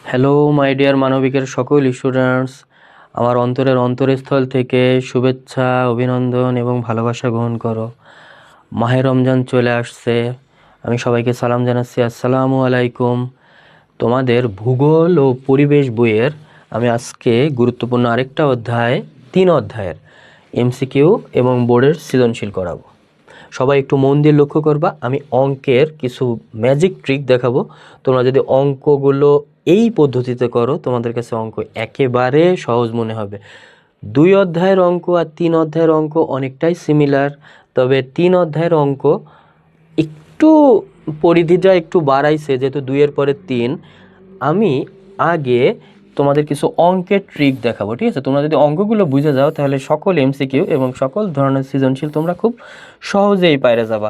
Hello my dear মানবিকের সকল students, আমার অন্তরের অন্তরস্থল থেকে শুভেচ্ছা, অভিনন্দন এবং ভালোবাসা গ্রহণ করো। মাহে রমজান চলে আসছে, আমি সবাইকে সালাম জানাচ্ছি, আসসালামু আলাইকুম। তোমাদের ভূগোল ও পরিবেশ বইয়ের আমি আজকে গুরুত্বপূর্ণ আরেকটা অধ্যায়, 3 অধ্যায়ের এমসিকিউ এবং বোর্ডের সৃজনশীল করাবো। সবাই একটু মন দিয়ে লক্ষ্য করবা, আমি অঙ্কের কিছু ম্যাজিক ট্রিক দেখাবো। তোমরা যদি অঙ্কগুলো এই পদ্ধতিতে করো, তোমাদের কাছে অঙ্ক একেবারে সহজ মনে হবে। 2 অধ্যায়ের অঙ্ক আর 3 অধ্যায়ের অঙ্ক অনেকটাই সিমিলার, তবে 3 অধ্যায়ের অঙ্ক একটু পরিধিটা একটু বাড়াইছে, যেহেতু 2-এর পরে 3। আমি আগে তোমাদের কিছু অঙ্কের ট্রিক দেখাবো, ঠিক আছে? তোমরা যদি অঙ্কগুলো বুঝে যাও তাহলে সকল এমসিকিউ এবং সকল ধরনের সৃজনশীল তোমরা খুব সহজেই পাইরে যাবা।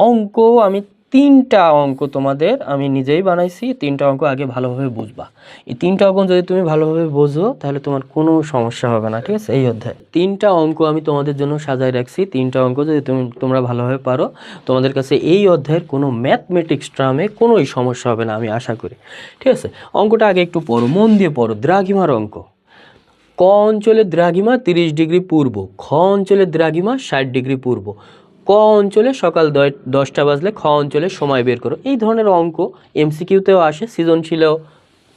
অঙ্ক আমি 3টা অঙ্ক তোমাদের আমি নিজেই বানাইছি, 3টা অঙ্ক আগে ভালোভাবে বুঝবা। এই 3টা অঙ্ক যদি তুমি ভালোভাবে বোঝো তাহলে তোমার কোনো সমস্যা হবে না, ঠিক আছে? এই অধ্যায় 3টা অঙ্ক আমি তোমাদের জন্য সাজায় রাখছি। 3টা অঙ্ক যদি তোমরা ভালোভাবে পারো, তোমাদের কাছে এই অধ্যায়ের কোনো ম্যাথমেটিক্স ট্রামে কোনোই সমস্যা হবে না, আমি আশা করি, ঠিক আছে? অঙ্কটা আগে একটু পড়ো, মন দিয়ে পড়ো। দ্রাঘিমার অঙ্ক। ক অঞ্চলের দ্রাঘিমা 30 ডিগ্রি পূর্ব, খ অঞ্চলের দ্রাঘিমা 60 ডিগ্রি পূর্ব। ক অঞ্চলে সকাল 10টা বাজলে খ অঞ্চলে সময় বের করো। এই ধরনের অঙ্ক এমসিকিউতেও আসে, সৃজনশীলেও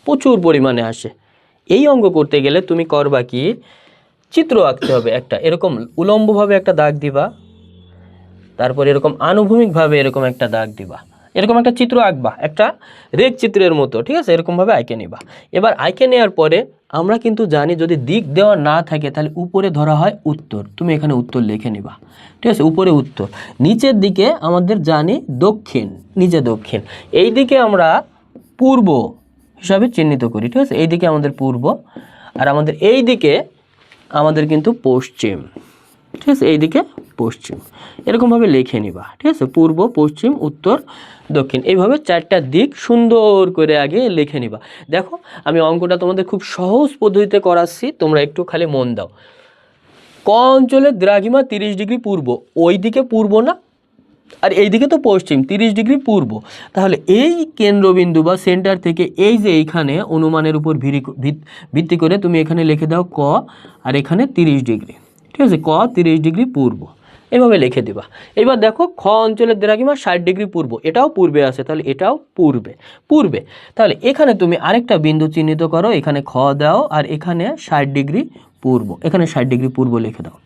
প্রচুর পরিমাণে আসে। এই অঙ্ক করতে গেলে তুমি করবা কি, চিত্র আঁকতে হবে। একটা এরকম উলম্বভাবে একটা দাগ দিবা, তারপর এরকম আনুভূমিকভাবে এরকম একটা দাগ দিবা, এরকম একটা চিত্র আঁকবা, একটা রেখ চিত্রের মতো, ঠিক আছে? এরকমভাবে আঁকে নিবা। এবার আঁকে নেওয়ার পরে আমরা কিন্তু জানি যদি দিক দেওয়া না থাকে তাহলে উপরে ধরা হয় উত্তর। তুমি এখানে উত্তর লিখে নিবা, ঠিক আছে? উপরে উত্তর, নিচের দিকে আমাদের জানি দক্ষিণ, নিচে দক্ষিণ, এই দিকে আমরা পূর্ব হিসাবে চিহ্নিত করি, ঠিক আছে? এই দিকে আমাদের পূর্ব, আর আমাদের এই দিকে আমাদের কিন্তু পশ্চিম, ঠিক আছে? এইদিকে পশ্চিম, এরকমভাবে লিখে নিবা, ঠিক আছে? পূর্ব, পশ্চিম, উত্তর, দক্ষিণ, এইভাবে 4টা দিক সুন্দর করে আগে লিখে নিবা। দেখো আমি অঙ্কটা তোমাদের খুব সহজ পদ্ধতিতে করাচ্ছি, তোমরা একটু খালি মন দাও। ক অঞ্চলের দ্রাঘিমা 30 ডিগ্রি পূর্ব, ওই দিকে পূর্ব না, আর এইদিকে তো পশ্চিম, 30 ডিগ্রি পূর্ব। তাহলে এই কেন্দ্রবিন্দু বা সেন্টার থেকে এই যে এইখানে অনুমানের উপর ভিত্তি করে তুমি এখানে লিখে দাও ক, আর এখানে 30 ডিগ্রি, ঠিক আছে? ক 30 ডিগ্রি পূর্ব, এভাবে লিখে দিবা। এবার দেখো খ অঞ্চলের দ্রাঘিমা 60 ডিগ্রি পূর্ব, এটাও পূর্বে আছে, তাহলে এটাও পূর্বে, পূর্বে। তাহলে এখানে তুমি আরেকটা বিন্দু চিহ্নিত করো, এখানে খ দাও, আর এখানে 60 ডিগ্রি পূর্ব, এখানে 60 ডিগ্রি পূর্ব লিখে দাও।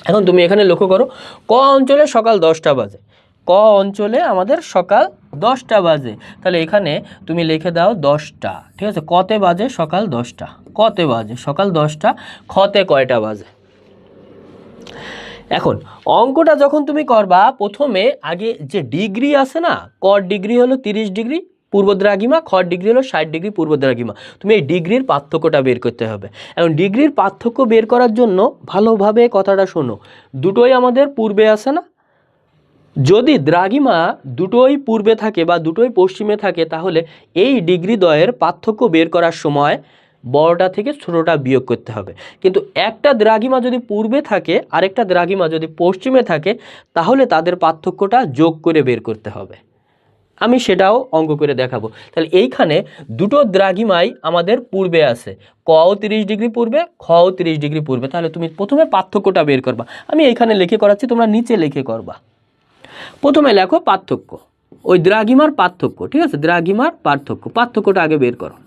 এখন তুমি এখানে লক্ষ্য করো, ক অঞ্চলে সকাল 10টা বাজে, ক অঞ্চলে আমাদের সকাল 10টা বাজে, তাহলে এখানে তুমি লিখে দাও 10টা, ঠিক আছে? কতে বাজে? সকাল 10টা, কতে বাজে? সকাল 10টা। খতে কয়টা বাজে? এখন অঙ্কটা যখন তুমি করবা, প্রথমে আগে যে ডিগ্রি আছে না, ক ডিগ্রি হলো 30 ডিগ্রি পূর্ব দ্রাঘিমা, খ ডিগ্রি হলো 60 ডিগ্রি পূর্ব দ্রাঘিমা, তুমি এই ডিগ্রির পার্থক্যটা বের করতে হবে। এখন ডিগ্রির পার্থক্য বের করার জন্য ভালোভাবে কথাটা শোনো, দুটোই আমাদের পূর্বে আছে না? যদি দ্রাঘিমা দুটোই পূর্বে থাকে বা দুটোই পশ্চিমে থাকে, তাহলে এই ডিগ্রি দ্বয়ের পার্থক্য বের করার সময় বড়টা থেকে ছোটটা বিয়োগ করতে হবে। কিন্তু একটা দ্রাঘিমা যদি পূর্বে থাকে, আরেকটা দ্রাঘিমা যদি পশ্চিমে থাকে, তাহলে তাদের পার্থক্যটা যোগ করে বের করতে হবে। আমি সেটাও অঙ্ক করে দেখাবো। তাহলে এইখানে দুটো দ্রাঘিমাই আমাদের পূর্বে আছে, কও 30 ডিগ্রি পূর্বে, খও 30 ডিগ্রি পূর্বে। তাহলে তুমি প্রথমে পার্থক্যটা বের করবা, আমি এইখানে লিখে করাচ্ছি, তোমরা নিচে লিখে করবা। প্রথমে লেখো পার্থক্য, ওই দ্রাঘিমার পার্থক্য, ঠিক আছে? দ্রাঘিমার পার্থক্য, পার্থক্যটা আগে বের করো।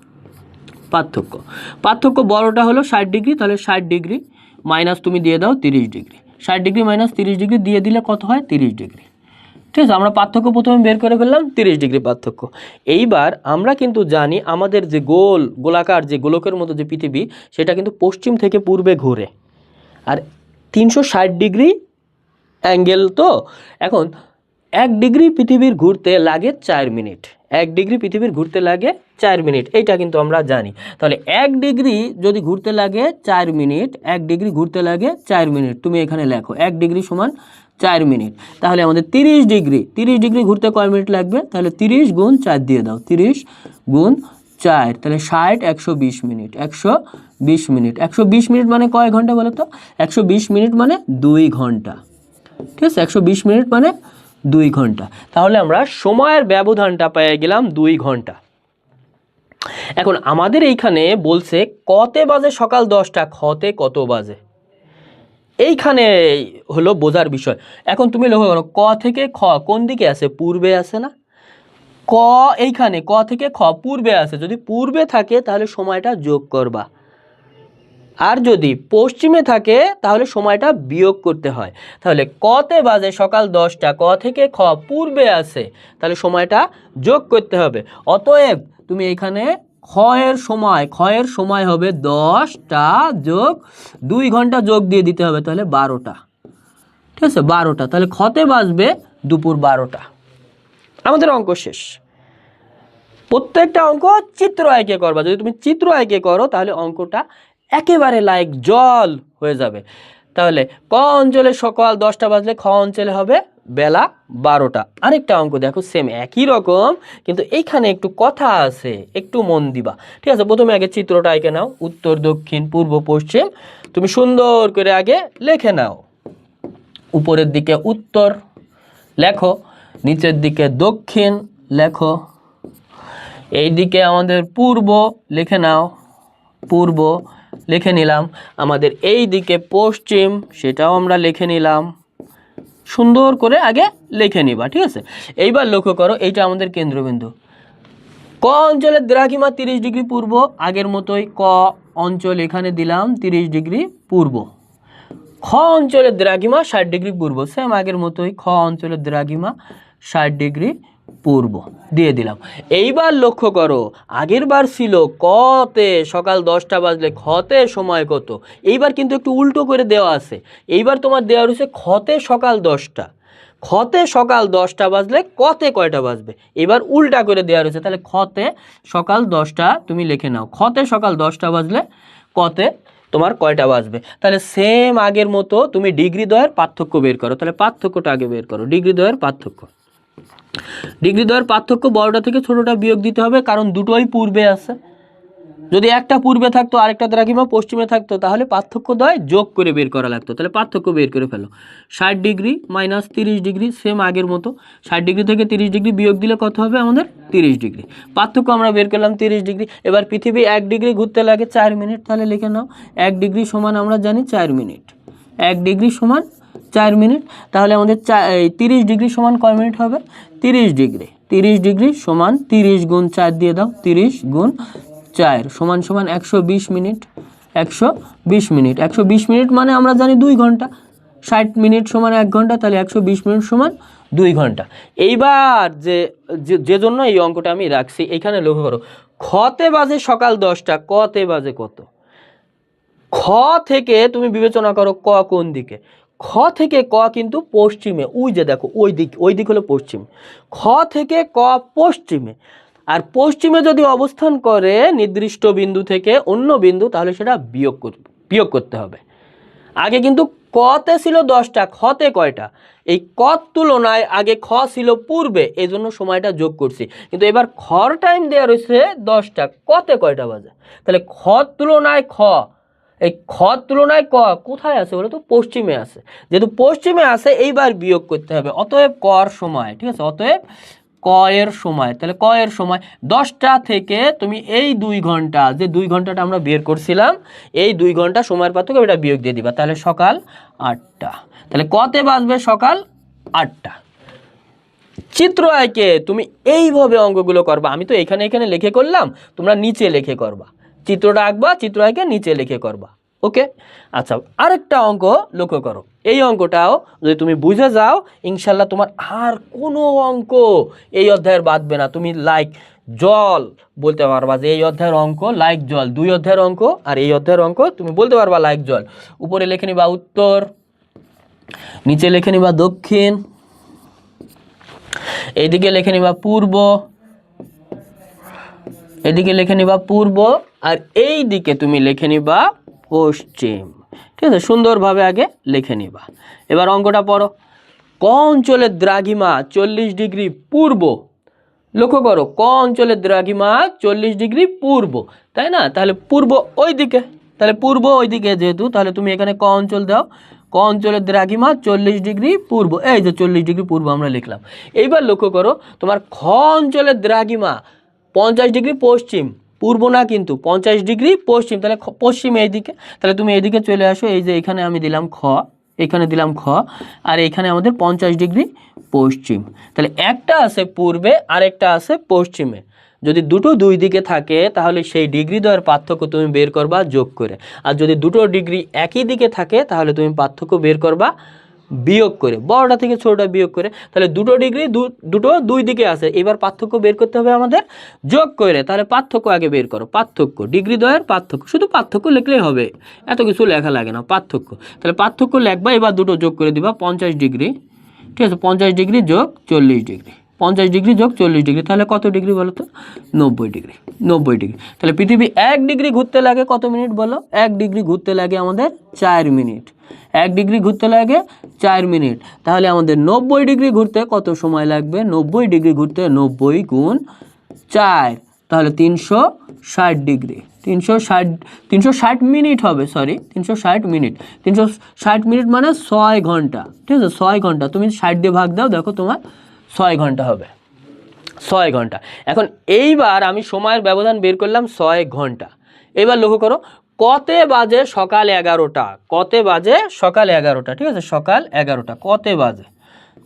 পার্থক্য, পার্থক্য বড়টা হলো 60 ডিগ্রি, তাহলে 60 ডিগ্রি মাইনাস তুমি দিয়ে দাও 30 ডিগ্রি, 60 ডিগ্রি মাইনাস 30 ডিগ্রি দিয়ে দিলে কত হয়? 30 ডিগ্রি, ঠিক আছে? আমরা পার্থক্য প্রথমে বের করে ফেললাম, 30 ডিগ্রি পার্থক্য। এইবার আমরা কিন্তু জানি আমাদের যে গোলাকার যে গোলকের মতো যে পৃথিবী, সেটা কিন্তু পশ্চিম থেকে পূর্বে ঘোরে, আর 360 ডিগ্রি অ্যাঙ্গেল। তো এখন 1 ডিগ্রি পৃথিবীর ঘুরতে লাগে 4 মিনিট, 1 ডিগ্রি পৃথিবীর ঘুরতে লাগে 4 মিনিট, এইটা কিন্তু আমরা জানি। তাহলে 1 ডিগ্রি যদি ঘুরতে লাগে 4 মিনিট, 1 ডিগ্রি ঘুরতে লাগে 4 মিনিট, তুমি এখানে লেখো 1 ডিগ্রি সমান 4 মিনিট। তাহলে আমাদের 30 ডিগ্রি, 30 ডিগ্রি ঘুরতে কয় মিনিট লাগবে? তাহলে 30 গুণ 4 দিয়ে দাও, 30 গুণ 4, তাহলে 60, 120 মিনিট, 120 মিনিট, 120 মিনিট মানে কয় ঘন্টা বলো তো? 120 মিনিট মানে 2 ঘন্টা, ঠিক আছে? 120 মিনিট মানে 2 ঘন্টা। তাহলে আমরা সময়ের ব্যবধানটা পেয়ে গেলাম 2 ঘন্টা। এখন আমাদের এইখানে বলছে কতে বাজে সকাল 10টা, খতে কত বাজে, এইখানে হলো বোঝার বিষয়। এখন তুমি লক্ষ্য করো ক থেকে খ কোন দিকে আছে, পূর্বে আছে না, ক এইখানে ক থেকে খ পূর্বে আছে, যদি পূর্বে থাকে তাহলে সময়টা যোগ করবা, আর যদি পশ্চিমে থাকে তাহলে সময়টা বিয়োগ করতে হয়। তাহলে কতে বাজে সকাল 10টা, ক থেকে খ পূর্বে আছে, তাহলে সময়টা যোগ করতে হবে। অতএব তুমি এখানে ক্ষয়ের সময় হবে 10টা যোগ 2 ঘন্টা যোগ দিয়ে দিতে হবে, তাহলে 12টা। ঠিক আছে, 12টা। তাহলে খতে বাজবে দুপুর 12টা। আমাদের অঙ্ক শেষ। প্রত্যেকটা অঙ্ক চিত্র আঁকে করবা, যদি তুমি চিত্র আঁকে করো তাহলে অঙ্কটা একেবারে লাইক জল হয়ে যাবে। তাহলে ক অঞ্চলে সকাল 10টা বাজলে খ অঞ্চলে হবে বেলা 12টা। আরেকটা অঙ্ক দেখো, সেম একই রকম, কিন্তু এইখানে একটু কথা আছে, একটু মন দিবা। ঠিক আছে, প্রথমে আগে চিত্রটা এঁকে নাও, উত্তর দক্ষিণ পূর্ব পশ্চিম তুমি সুন্দর করে আগে লিখে নাও। উপরের দিকে উত্তর লেখো, নিচের দিকে দক্ষিণ লেখো, এই দিকে আমাদের পূর্ব লিখে নাও, পূর্ব লিখে নিলাম, আমাদের এই দিকে পশ্চিম সেটাও আমরা লিখে নিলাম, সুন্দর করে আগে লিখে নিবা। ঠিক আছে, এইবার লক্ষ্য করো এইটা আমাদের কেন্দ্রবিন্দু। ক অঞ্চলের দ্রাঘিমা 30 ডিগ্রি পূর্ব, আগের মতোই ক অঞ্চল এখানে দিলাম 30 ডিগ্রি পূর্ব। খ অঞ্চলের দ্রাঘিমা 60 ডিগ্রি পূর্ব, সেম আগের মতোই খ অঞ্চলের দ্রাঘিমা 60 ডিগ্রি পূর্ব দিয়ে দিলাম। এইবার লক্ষ্য করো আগের বার ছিল কতে সকাল 10টা বাজলে খতে সময় কত, এইবার কিন্তু একটু উল্টো করে দেওয়া আছে। এইবার তোমার দেওয়া রয়েছে খতে সকাল 10টা, খতে সকাল 10টা বাজলে কতে কয়টা বাজবে, এবার উল্টা করে দেওয়া রয়েছে। তাহলে খতে সকাল 10টা তুমি লিখে নাও, খতে সকাল 10টা বাজলে কতে তোমার কয়টা বাজবে। তাহলে সেম আগের মতো তুমি ডিগ্রি দ্বয়ের পার্থক্য বের করো। তাহলে পার্থক্যটা আগে বের করো, ডিগ্রি দ্বয়ের পার্থক্য। ডিগ্রি দ্বয়ের পার্থক্য বড়টা থেকে ছোটটা বিয়োগ দিতে হবে, কারণ দুটোই পূর্বে আছে। যদি একটা পূর্বে থাকতো আরেকটা দ্রাঘিমা পশ্চিমে থাকতো তাহলে পার্থক্য দ্বয় যোগ করে বের করা লাগতো। তাহলে পার্থক্য বের করে ফেলো, 60 ডিগ্রি মাইনাস 30 ডিগ্রি, সেম আগের মতো 60 ডিগ্রি থেকে 30 ডিগ্রি বিয়োগ দিলে কত হবে আমাদের 30 ডিগ্রি। পার্থক্য আমরা বের করলাম 30 ডিগ্রি। এবার পৃথিবী 1 ডিগ্রি ঘুরতে লাগে 4 মিনিট, তাহলে লিখে নাও 1 ডিগ্রি সমান আমরা জানি 4 মিনিট, 1 ডিগ্রি সমান 4 মিনিট। তাহলে আমাদের 30 ডিগ্রি সমান কয় মিনিট হবে, 30 ডিগ্রি, 30 ডিগ্রি সমান 30 গুণ 4 দিয়ে দাও, 30 গুণ 4 সমান সমান 120 মিনিট, 120 মিনিট, 120 মিনিট মানে আমরা জানি 2 ঘন্টা, 60 মিনিট সমান 1 ঘন্টা, তাহলে 120 মিনিট সমান 2 ঘন্টা। এইবার যে জন্য এই অঙ্কটা আমি রাখছি, এখানে লক্ষ্য করো খতে বাজে সকাল 10টা, কতে বাজে কত। খ থেকে তুমি বিবেচনা করো ক কোন দিকে, খ থেকে ক কিন্তু পশ্চিমে, ওই যে দেখো ওই দিক হলো পশ্চিম, খ থেকে ক পশ্চিমে। আর পশ্চিমে যদি অবস্থান করে নির্দিষ্ট বিন্দু থেকে অন্য বিন্দু, তাহলে সেটা বিয়োগ করতে হবে। আগে কিন্তু কতে ছিল 10টা, খতে কয়টা, এই কত তুলনায় আগে খ ছিল পূর্বে, এই জন্য সময়টা যোগ করছি। কিন্তু এবার খর টাইম দেওয়া রয়েছে 10টা, কতে কয়টা বাজে, তাহলে খ তুলনায় খ, এই খ তুলনায় ক কোথায় আছে বলো তো, পশ্চিমে আছে। যেহেতু পশ্চিমে আছে এইবার বিয়োগ করতে হবে, অতএব কর সময়। ঠিক আছে, অতএব ক এর সময়, তাহলে ক এর সময় 10টা থেকে তুমি এই 2 ঘন্টা, যে 2 ঘন্টাটা আমরা বের করছিলাম, এই 2 ঘন্টা সময়ের পার্থক্য এটা বিয়োগ দিয়ে দিবা, তাহলে সকাল 8টা। তাহলে কতে বাজবে সকাল 8টা। চিত্র আঁকে তুমি এইভাবে অঙ্কগুলো করবা। আমি তো এখানে লিখে করলাম, তোমরা নিচে লিখে করবা, চিত্রটা আঁকবা, চিত্র আঁকে নিচে লিখে করবা। ওকে, আচ্ছা আরেকটা অঙ্ক লক্ষ্য করো, এই অঙ্কটাও যদি তুমি বুঝে যাও ইনশাল্লাহ তোমার আর কোনো অঙ্ক এই অধ্যায়ের বাদবে না। তুমি লাইক জল বলতে পারবা যে এই অধ্যায়ের অঙ্ক লাইক জল, 2 অধ্যায়ের অঙ্ক আর এই অধ্যায়ের অঙ্ক তুমি বলতে পারবা লাইক জল। উপরে লিখে নিবা উত্তর, নিচে লিখে নিবা দক্ষিণ, এইদিকে লিখে নিবা পূর্ব, এদিকে লিখে নিবা পূর্ব, আর এই দিকে তুমি লিখে নিবা পশ্চিম। ঠিক আছে, সুন্দরভাবে আগে লিখে নিবা। এবার অঙ্কটা পড়ো, ক অঞ্চলের দ্রাঘিমা 40 ডিগ্রি পূর্ব। লক্ষ্য করো ক অঞ্চলের দ্রাঘিমা 40 ডিগ্রি পূর্ব, তাই না, তাহলে পূর্ব ওই দিকে, তাহলে পূর্ব ওই দিকে যেহেতু, তাহলে তুমি এখানে ক অঞ্চল দাও, ক অঞ্চলের দ্রাঘিমা 40 ডিগ্রি পূর্ব, এই যে 40 ডিগ্রি পূর্ব আমরা লিখলাম। এইবার লক্ষ্য করো তোমার খ অঞ্চলের দ্রাঘিমা 50 ডিগ্রি পশ্চিম, পূর্ব না কিন্তু 50 ডিগ্রি পশ্চিম, তাহলে পশ্চিম এইদিকে। তাহলে তুমি এইদিকে চলে আসো, এই যে এখানে আমি দিলাম খ, এখানে দিলাম খ, আর এখানে আমাদের 50 ডিগ্রি পশ্চিম। তাহলে একটা আছে পূর্বে আর একটা আছে পশ্চিমে। যদি দুটো দুই দিকে থাকে তাহলে সেই ডিগ্রি দ্বয়ের পার্থক্য তুমি বের করবা যোগ করে, আর যদি দুটো ডিগ্রি একই দিকে থাকে তাহলে তুমি পার্থক্য বের করবা বিয়োগ করে, বড়টা থেকে ছোটটা বিয়োগ করে। তাহলে দুটো ডিগ্রি দুটো দুই দিকে আছে, এবার পার্থক্য বের করতে হবে আমাদের যোগ করে। তাহলে পার্থক্য আগে বের করো, পার্থক্য ডিগ্রি দ্বয়ের পার্থক্য, শুধু পার্থক্য লিখলেই হবে, এত কিছু লেখা লাগে না, পার্থক্য। তাহলে পার্থক্য লিখবা, এবার দুটো যোগ করে দিবা, 50 ডিগ্রি, ঠিক আছে, 50 ডিগ্রি যোগ 40 ডিগ্রি, 50 ডিগ্রি যোগ 40 ডিগ্রি, তাহলে কত ডিগ্রি বলো তো? 90 ডিগ্রি, 90 ডিগ্রি। তাহলে পৃথিবী 1 ডিগ্রি ঘুরতে লাগে কত মিনিট বলো? 1 ডিগ্রি ঘুরতে লাগে আমাদের 4 মিনিট, 1 ডিগ্রি ঘুরতে লাগে 4 মিনিট। তাহলে আমাদের 90 ডিগ্রি ঘুরতে কত সময় লাগবে? 90 ডিগ্রি ঘুরতে 90 গুণ 4, তাহলে 360 ডিগ্রি, 360 মিনিট হবে, সরি 360 মিনিট, 360 মিনিট মানে 6 ঘন্টা, ঠিক আছে, 6 ঘন্টা। তুমি 60 দিয়ে ভাগ দাও, দেখো তোমার 6 ঘন্টা হবে, 6 ঘন্টা। এখন এইবার আমি সময়ের ব্যবধান বের করলাম 6 ঘন্টা। এবার লক্ষ্য করো, কতে বাজে সকাল 11টা, কতে বাজে সকাল 11টা, ঠিক আছে, সকাল 11টা, কতে বাজে,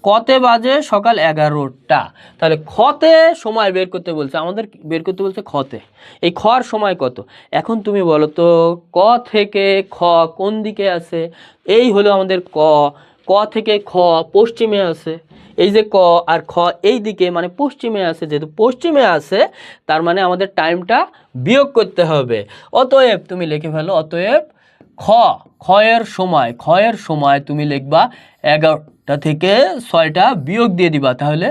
কতে বাজে সকাল 11টা। তাহলে খতে সময় বের করতে বলছে, আমাদের বের করতে বলছে খতে, এই খর সময় কত? এখন তুমি বলো তো, ক থেকে খ কোন দিকে আছে? এই হলো আমাদের ক, ক থেকে খ পশ্চিমে আছে, এই যে ক আর খ এই দিকে মানে পশ্চিমে আছে, যেহেতু পশ্চিমে আছে তার মানে আমাদের টাইমটা বিয়োগ করতে হবে। অতএব তুমি লিখে ফেলো, অতএব খ, ক্ষয়ের সময়, ক্ষয়ের সময় তুমি লিখবা 11টা থেকে 6টা বিয়োগ দিয়ে দিবা, তাহলে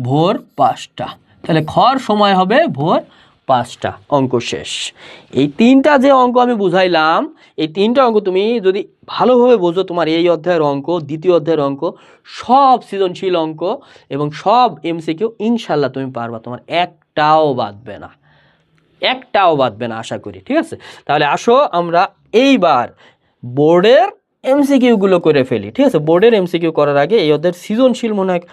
ভোর 5টা। তাহলে খর সময় হবে ভোর 5টা, অঙ্ক শেষ। এই 3টা যে অঙ্ক আমি বুঝাইলাম, এই 3টা অঙ্ক তুমি যদি ভালোভাবে বোঝো, তোমার এই অধ্যায়ের অঙ্ক, দ্বিতীয় অধ্যায়ের অঙ্ক, সব সৃজনশীল অঙ্ক এবং সব এমসিকিউ ইনশাল্লাহ তুমি পারবা, তোমার একটাও বাদবে না, একটাও বাদবে না আশা করি, ঠিক আছে। তাহলে আসো আমরা এইবার বোর্ডের এমসিকিউগুলো করে ফেলি, ঠিক আছে। বোর্ডের এমসিকিউ করার আগে এই অধ্যায়ের সৃজনশীল মনে হয়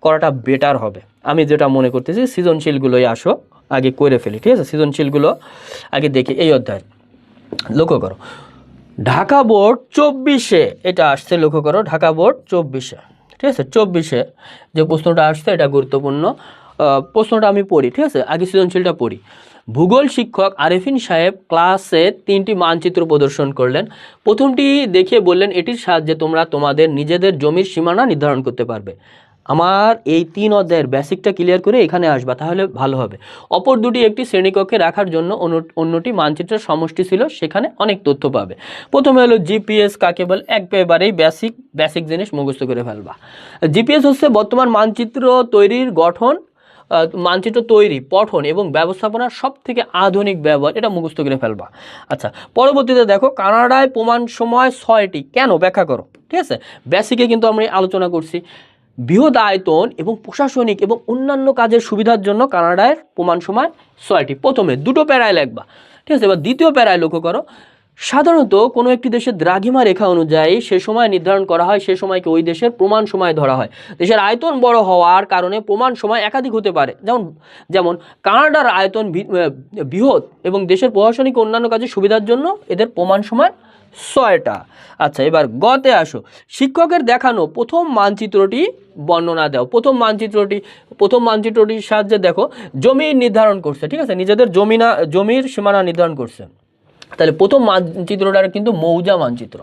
করাটা বেটার হবে, আমি যেটা মনে করতেছি সৃজনশীলগুলোই আসো আগে করে ফেলি, ঠিক আছে। সৃজনশীলগুলো আগে দেখি। এই অধ্যায় লক্ষ্য করো, ঢাকা বোর্ড 24-এ এটা আসছে, লক্ষ্য করো ঢাকা বোর্ড 24-এ, ঠিক আছে, 24-এ যে প্রশ্নটা আসছে এটা গুরুত্বপূর্ণ প্রশ্নটা আমি পড়ি, ঠিক আছে, আগে সৃজনশীলটা পড়ি। ভূগোল শিক্ষক আরেফিন সাহেব ক্লাসে 3টি মানচিত্র প্রদর্শন করলেন। প্রথমটি দেখিয়ে বললেন, এটির সাহায্যে তোমরা তোমাদের নিজেদের জমির সীমানা নির্ধারণ করতে পারবে। আমার এই 3 অধ্যায়ের বেসিকটা ক্লিয়ার করে এখানে আসবা, তাহলে ভালো হবে। অপর দুটি একটি শ্রেণীকক্ষে রাখার জন্য, অন্যটি মানচিত্রের সমষ্টি ছিল, সেখানে অনেক তথ্য পাবে। প্রথমে হলো জিপিএস কাকে বলে, একেবারেই বেসিক জিনিস মুখস্থ করে ফেলবা। জিপিএস হচ্ছে বর্তমান মানচিত্র তৈরির গঠন, মানচিত্র তৈরি, পঠন এবং ব্যবস্থাপনার সব থেকে আধুনিক ব্যবহার, এটা মুখস্থ করে ফেলবা। আচ্ছা, পরবর্তীতে দেখো, কানাডায় প্রমাণ সময় 6টি, কেন ব্যাখ্যা করো, ঠিক আছে। বেসিকে কিন্তু আমরা আলোচনা করছি, বৃহৎ আয়তন এবং প্রশাসনিক এবং অন্যান্য কাজের সুবিধার জন্য কানাডায় প্রমাণ সময় 6টি। প্রথমে দুটো প্যারায় লিখবা, ঠিক আছে। এবার দ্বিতীয় প্যারায় লক্ষ্য করো, সাধারণত কোনো একটি দেশের দ্রাঘিমা রেখা অনুযায়ী সে সময় নির্ধারণ করা হয়, সে সময়কে ওই দেশের প্রমাণ সময় ধরা হয়। দেশের আয়তন বড় হওয়ার কারণে প্রমাণ সময় একাধিক হতে পারে, যেমন কানাডার আয়তন বৃহৎ এবং দেশের প্রশাসনিক অন্যান্য কাজের সুবিধার জন্য এদের প্রমাণ সময় 6টা। আচ্ছা, এবার গতে আসো, শিক্ষকের দেখানো প্রথম মানচিত্রটি বর্ণনা দাও। প্রথম মানচিত্রটির সাহায্যে দেখো জমি নির্ধারণ করছে, ঠিক আছে, নিজেদের জমির সীমানা নির্ধারণ করছে। তাহলে প্রথম মানচিত্রটা কিন্তু মৌজা মানচিত্র,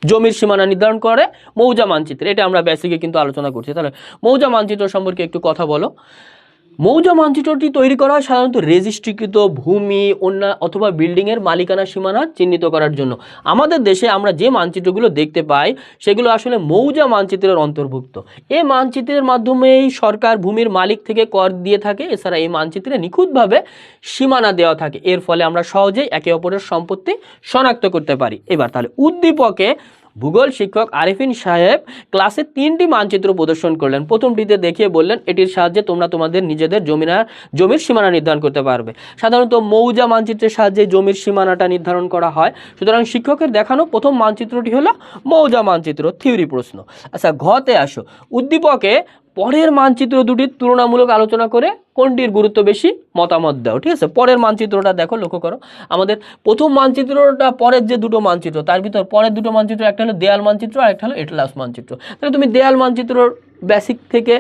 জমির সীমানা নির্ধারণ করে মৌজা মানচিত্র, এটা আমরা বেসিকে কিন্তু আলোচনা করছি। তাহলে মৌজা মানচিত্র সম্পর্কে একটু কথা বলো। মৌজা মানচিত্রটি তৈরি করা হয় সাধারণত রেজিস্ট্রিকৃত ভূমি অথবা বিল্ডিংয়ের মালিকানা সীমানা চিহ্নিত করার জন্য। আমাদের দেশে আমরা যে মানচিত্রগুলো দেখতে পাই সেগুলো আসলে মৌজা মানচিত্রের অন্তর্ভুক্ত। এই মানচিত্রের মাধ্যমেই সরকার ভূমির মালিক থেকে কর দিয়ে থাকে। এছাড়া এই মানচিত্রে নিখুঁতভাবে সীমানা দেওয়া থাকে, এর ফলে আমরা সহজেই একে অপরের সম্পত্তি শনাক্ত করতে পারি। এবার তাহলে উদ্দীপকে ভূগোল শিক্ষক আরেফিন সাহেব ক্লাসে 3টি মানচিত্র প্রদর্শন করলেন। প্রথমটিতে দেখিয়ে বললেন, এটির সাহায্যে তোমরা তোমাদের নিজেদের জমির সীমানা নির্ধারণ করতে পারবে। সাধারণত মৌজা মানচিত্রের সাহায্যে জমির সীমানাটা নির্ধারণ করা হয়। সুতরাং শিক্ষকের দেখানো প্রথম মানচিত্রটি হলো মৌজা মানচিত্র। থিওরি প্রশ্ন। আচ্ছা, ঘতে আসো, উদ্দীপকে পরের মানচিত্র দুটির তুলনামূলক আলোচনা করে কোনটির গুরুত্ব বেশি মতামত দাও। ঠিক আছে, পরের মানচিত্রটা দেখো, লক্ষ্য করো। আমাদের প্রথম মানচিত্রটা পরের যে দুটো মানচিত্র তার ভিতর পরের দুটো মানচিত্র, একটা হলো দেয়াল মানচিত্র আর একটা হলো এটলাস মানচিত্র। তাহলে তুমি দেয়াল মানচিত্রর বেসিক থেকে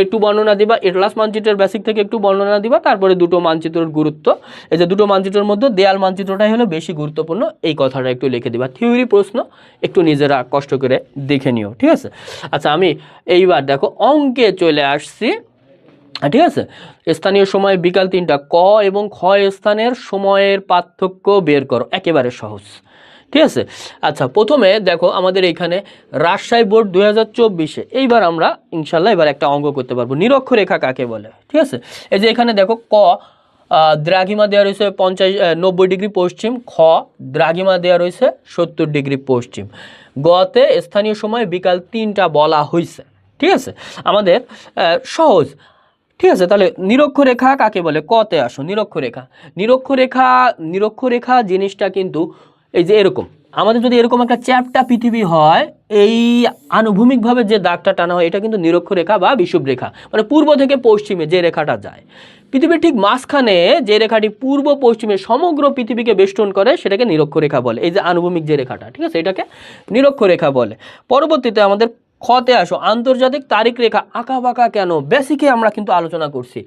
একটু বর্ণনা দিবা, এটলাস মানচিত্রের বেসিক থেকে একটু বর্ণনা দিবা, তারপরে দুটো মানচিত্রের গুরুত্ব, এই যে দুটো মানচিত্রের মধ্যে দেয়াল মানচিত্রটাই হলো বেশি গুরুত্বপূর্ণ, এই কথাটা একটু লিখে দিবা। থিওরি প্রশ্ন একটু নিজেরা কষ্ট করে দেখে নিও। ঠিক আছে, আচ্ছা আমি এইবার দেখো অঙ্কে চলে আসছি। ঠিক আছে, স্থানীয় সময় বিকাল 3টা, ক এবং খ স্থানের সময়ের পার্থক্য বের করো, একেবারে সহজ। ঠিক আছে, আচ্ছা প্রথমে দেখো আমাদের এইখানে রাজশাহী বোর্ড 2024-এ এইবার আমরা ইনশাল্লাহ এবার একটা অঙ্ক করতে পারবো। নিরক্ষরেখা কাকে বলে? ঠিক আছে, এই যে এখানে দেখো ক দ্রাঘিমা দেওয়া রয়েছে 90 ডিগ্রি পশ্চিম, খ দ্রাঘিমা দেওয়া রয়েছে 70 ডিগ্রি পশ্চিম, গতে স্থানীয় সময় বিকাল 3টা বলা হয়েছে। ঠিক আছে, আমাদের সহজ। ঠিক আছে, তাহলে নিরক্ষরেখা কাকে বলে? কতে আসো। নিরক্ষরেখা জিনিসটা কিন্তু এই যে এরকম, আমাদের যদি এরকম একটা চ্যাপ্টা পৃথিবী হয়, এই আনুভূমিকভাবে যে দাগটা টানা হয় এটা কিন্তু নিরক্ষরেখা বা বিষুবরেখা, মানে পূর্ব থেকে পশ্চিমে যে রেখাটা যায়, পৃথিবীর ঠিক মাঝখানে যে রেখাটি পূর্ব পশ্চিমে সমগ্র পৃথিবীকে বেষ্টন করে সেটাকে নিরক্ষরেখা বলে, এই যে আনুভূমিক যে রেখাটা। ঠিক আছে, এটাকে নিরক্ষরেখা বলে। পরবর্তীতে আমাদের খতে আসো, আন্তর্জাতিক তারিখ রেখা আঁকা বাঁকা কেন? বেসিকে আমরা কিন্তু আলোচনা করছি।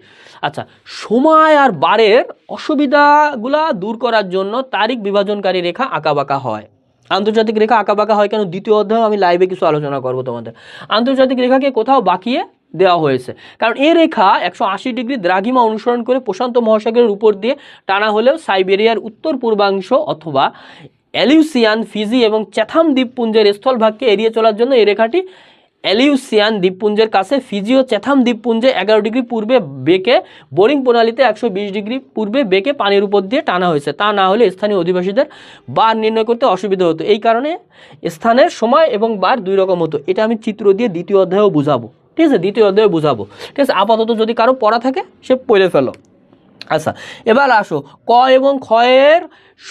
আচ্ছা, সময় আর বারের অসুবিধাগুলা দূর করার জন্য তারিখ বিভাজনকারী রেখা আঁকা বাঁকা হয়। আন্তর্জাতিক রেখা আঁকা বাঁকা হয় কেন? দ্বিতীয় অধ্যায়ে আমি লাইভে কিছু আলোচনা করব তোমাদের। আন্তর্জাতিক রেখাকে কোথাও বাঁকিয়ে দেওয়া হয়েছে, কারণ এই রেখা 180 ডিগ্রি দ্রাঘিমা অনুসরণ করে প্রশান্ত মহাসাগরের উপর দিয়ে টানা হলেও সাইবেরিয়ার উত্তর পূর্বাংশ অথবা এলিউসিয়ান, ফিজি এবং চ্যাথাম দ্বীপপুঞ্জের স্থলভাগকে এড়িয়ে চলার জন্য এই রেখাটি এলিউসিয়ান দ্বীপপুঞ্জের কাছে ফিজি ও চ্যাথাম দ্বীপপুঞ্জে 11 ডিগ্রি পূর্বে বেঁকে বোরিং প্রণালীতে 120 ডিগ্রি পূর্বে বেঁকে পানির উপর দিয়ে টানা হয়েছে। তা না হলে স্থানীয় অধিবাসীদের বার নির্ণয় করতে অসুবিধা হতো। এই কারণে স্থানের সময় এবং বার দুই রকম হতো। এটা আমি চিত্র দিয়ে দ্বিতীয় অধ্যায়েও বুঝাবো। ঠিক আছে, দ্বিতীয় অধ্যায়ে বুঝাবো। ঠিক আছে, আপাতত যদি কারো পড়া থাকে সে পড়ে ফেলো। আচ্ছা, এবার আসো ক এবং খ এর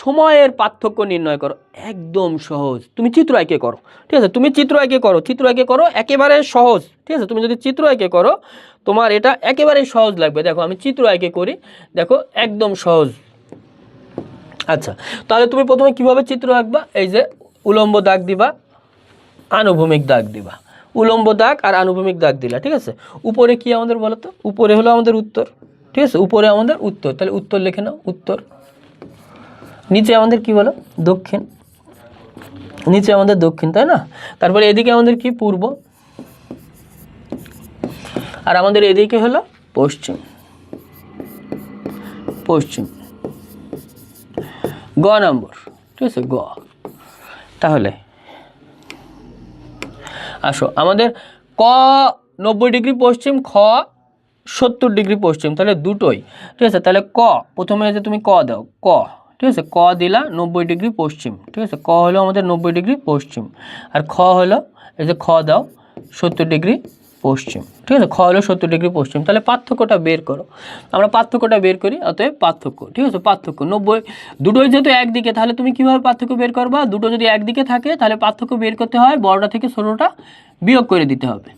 সময়ের পার্থক্য নির্ণয় করো। একদম সহজ, তুমি চিত্র এঁকে করো। ঠিক আছে, তুমি চিত্র এঁকে করো, একেবারে সহজ। ঠিক আছে, তুমি যদি চিত্র এঁকে করো তোমার এটা একেবারে সহজ লাগবে। দেখো আমি চিত্র এঁকে করি, দেখো একদম সহজ। আচ্ছা, তাহলে তুমি প্রথমে কিভাবে চিত্র আঁকবা? এই যে উলম্ব দাগ দিবা, আনুভূমিক দাগ দিবা, উলম্ব দাগ আর আনুভূমিক দাগ দিলা। ঠিক আছে, উপরে কি আমাদের বলো তো? উপরে হলো আমাদের উত্তর। ঠিক আছে, উপরে আমাদের উত্তর, তাহলে উত্তর লিখে নাও, উত্তর। নিচে আমাদের কি বলো? দক্ষিণ, নিচে আমাদের দক্ষিণ, তাই না? তারপরে এদিকে আমাদের কি? পূর্ব, আর আমাদের এদিকে হলো পশ্চিম। গ নম্বর। ঠিক আছে, গ। তাহলে আসো আমাদের ক 90 ডিগ্রি পশ্চিম, খ 70 ডিগ্রি পশ্চিম, তাহলে দুটোই। ঠিক আছে, তাহলে ক প্রথমে যে তুমি ক দাও, ক। ঠিক আছে, ক দিলা 90 ডিগ্রি পশ্চিম। ঠিক আছে, ক হলো আমাদের 90 ডিগ্রি পশ্চিম, আর খ হলো এই যে খ দাও 70 ডিগ্রি পশ্চিম। ঠিক আছে, খ হলো 70 ডিগ্রি পশ্চিম। তাহলে পার্থক্যটা বের করো, আমরা পার্থক্যটা বের করি। অতএব পার্থক্য, ঠিক আছে, পার্থক্য 90, দুটোই যেহেতু একদিকে, তাহলে তুমি কীভাবে পার্থক্য বের করবা? দুটো যদি একদিকে থাকে তাহলে পার্থক্য বের করতে হয় বড়টা থেকে ছোটোটা বিয়োগ করে দিতে হবে।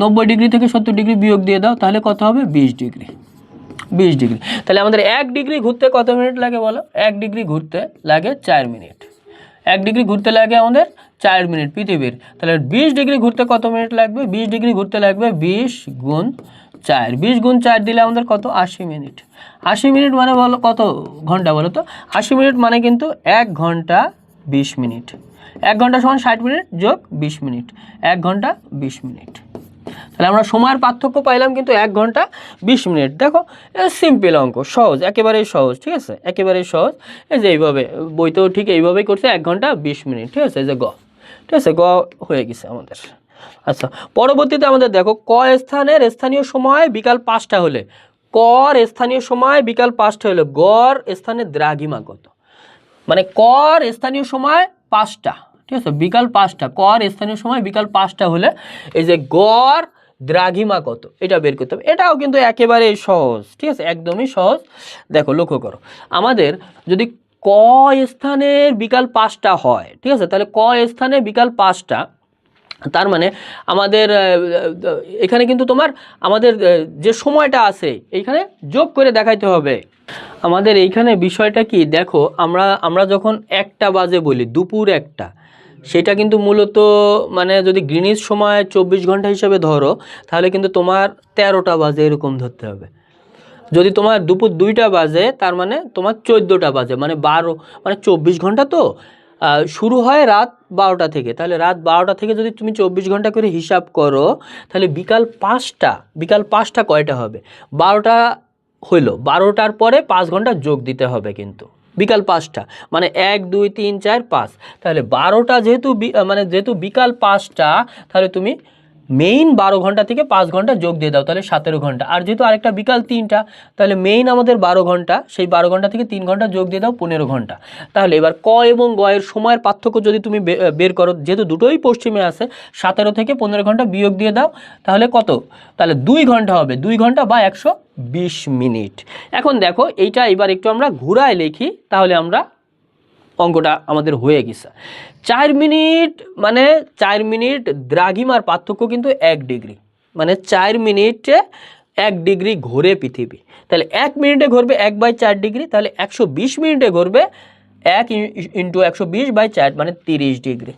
90 ডিগ্রি থেকে 70 ডিগ্রি বিয়োগ দিয়ে দাও, তাহলে কত হবে? 20 ডিগ্রি। 20 ডিগ্রি। তাহলে আমাদের 1 ডিগ্রি ঘুরতে কত মিনিট লাগে বলো? 1 ডিগ্রি ঘুরতে লাগে 4 মিনিট। 1 ডিগ্রি ঘুরতে লাগে আমাদের 4 মিনিট পৃথিবীর। তাহলে 20 ডিগ্রি ঘুরতে কত মিনিট লাগবে? 20 ডিগ্রি ঘুরতে লাগবে 20 গুণ 4। 20 গুণ 4 দিলে আমাদের কত? 80 মিনিট। 80 মিনিট মানে বলো কত ঘন্টা বলো তো? 80 মিনিট মানে কিন্তু 1 ঘন্টা 20 মিনিট। 1 ঘন্টা সমান 60 মিনিট যোগ 20 মিনিট, 1 ঘন্টা 20 মিনিট। তাহলে আমরা সময়ের পার্থক্য পাইলাম কিন্তু 1 ঘন্টা 20 মিনিট। দেখো সিম্পল অঙ্ক, সহজ, একেবারেই সহজ। ঠিক আছে, একেবারেই সহজ। এই যে এইভাবে বইতেও ঠিক এইভাবেই করছে, 1 ঘন্টা 20 মিনিট। ঠিক আছে, এই যে গ। ঠিক আছে, গ হয়ে গেছে আমাদের। আচ্ছা, পরবর্তীতে আমাদের দেখো ক স্থানের স্থানীয় সময় বিকাল 5টা হলে, কর স্থানীয় সময় বিকাল 5টা হলে গড় স্থানের দ্রাঘিমা কত? মানে কর স্থানীয় সময় 5টা, ঠিক আছে, বিকাল 5টা, কর স্থানীয় সময় বিকাল 5টা হলে এই যে গড় দ্রাঘিমা কত এটা বের করতে হবে। এটাও কিন্তু একেবারে সহজ। ঠিক আছে, একদমই সহজ। দেখো লক্ষ্য করো, আমাদের যদি ক স্থানের বিকাল 5টা হয়, ঠিক আছে, তাহলে ক স্থানে বিকাল 5টা, তার মানে আমাদের এখানে কিন্তু তোমার আমাদের যে সময়টা আছে এইখানে যোগ করে দেখাইতে হবে। আমাদের এইখানে বিষয়টা কি দেখো, আমরা যখন 1টা বাজে বলি, দুপুর 1টা, সেটা কিন্তু মূলত মানে যদি গ্রিনিচ সময় 24 ঘন্টা হিসাবে ধরো তাহলে কিন্তু তোমার 13টা বাজে এরকম ধরতে হবে। যদি তোমার দুপুর 2টা বাজে তার মানে তোমার 14টা বাজে, মানে 12, মানে 24 ঘন্টা তো। শুরু হয় রাত 12টা থেকে, তাহলে রাত 12টা থেকে যদি তুমি 24 ঘন্টা করে হিসাব করো তাহলে বিকাল 5টা কয়টা হবে? 12টা হইলো, 12টার পরে 5 ঘন্টা যোগ দিতে হবে কিন্তু বিকাল 5টা, মানে 1 2 3 4 5, তাহলে 12টা যেহেতু বিকাল 5টা, তাহলে তুমি মেইন 12 ঘন্টা থেকে 5 ঘন্টা যোগ দিয়ে দাও, তাহলে 17 ঘন্টা। আর যেহেতু আরেকটা বিকাল 3টা, তাহলে মেইন আমাদের 12 ঘন্টা, সেই 12 ঘন্টা থেকে 3 ঘন্টা যোগ দিয়ে দাও, 15 ঘন্টা। তাহলে এবার ক এবং গ এর সময়ের পার্থক্য যদি তুমি বের করো, যেহেতু দুটোই পশ্চিমে আছে, 17 থেকে 15 ঘন্টা বিয়োগ দিয়ে দাও, তাহলে কত? তাহলে 2 ঘন্টা হবে, 2 ঘন্টা বা 120 মিনিট। এখন দেখো এইটা এবার একটু আমরা ঘুরায় লিখি, তাহলে আমরা অঙ্কটা আমাদের হয়ে গেছে। 4 মিনিট, মানে 4 মিনিট দ্রাঘিমার পার্থক্য কিন্তু 1 ডিগ্রি, মানে 4 মিনিটে 1 ডিগ্রি ঘোরে পৃথিবী। তাহলে 1 মিনিটে ঘুরবে 1/4 ডিগ্রি, তাহলে 120 মিনিটে ঘুরবে 1 × 120/4, মানে 30 ডিগ্রি।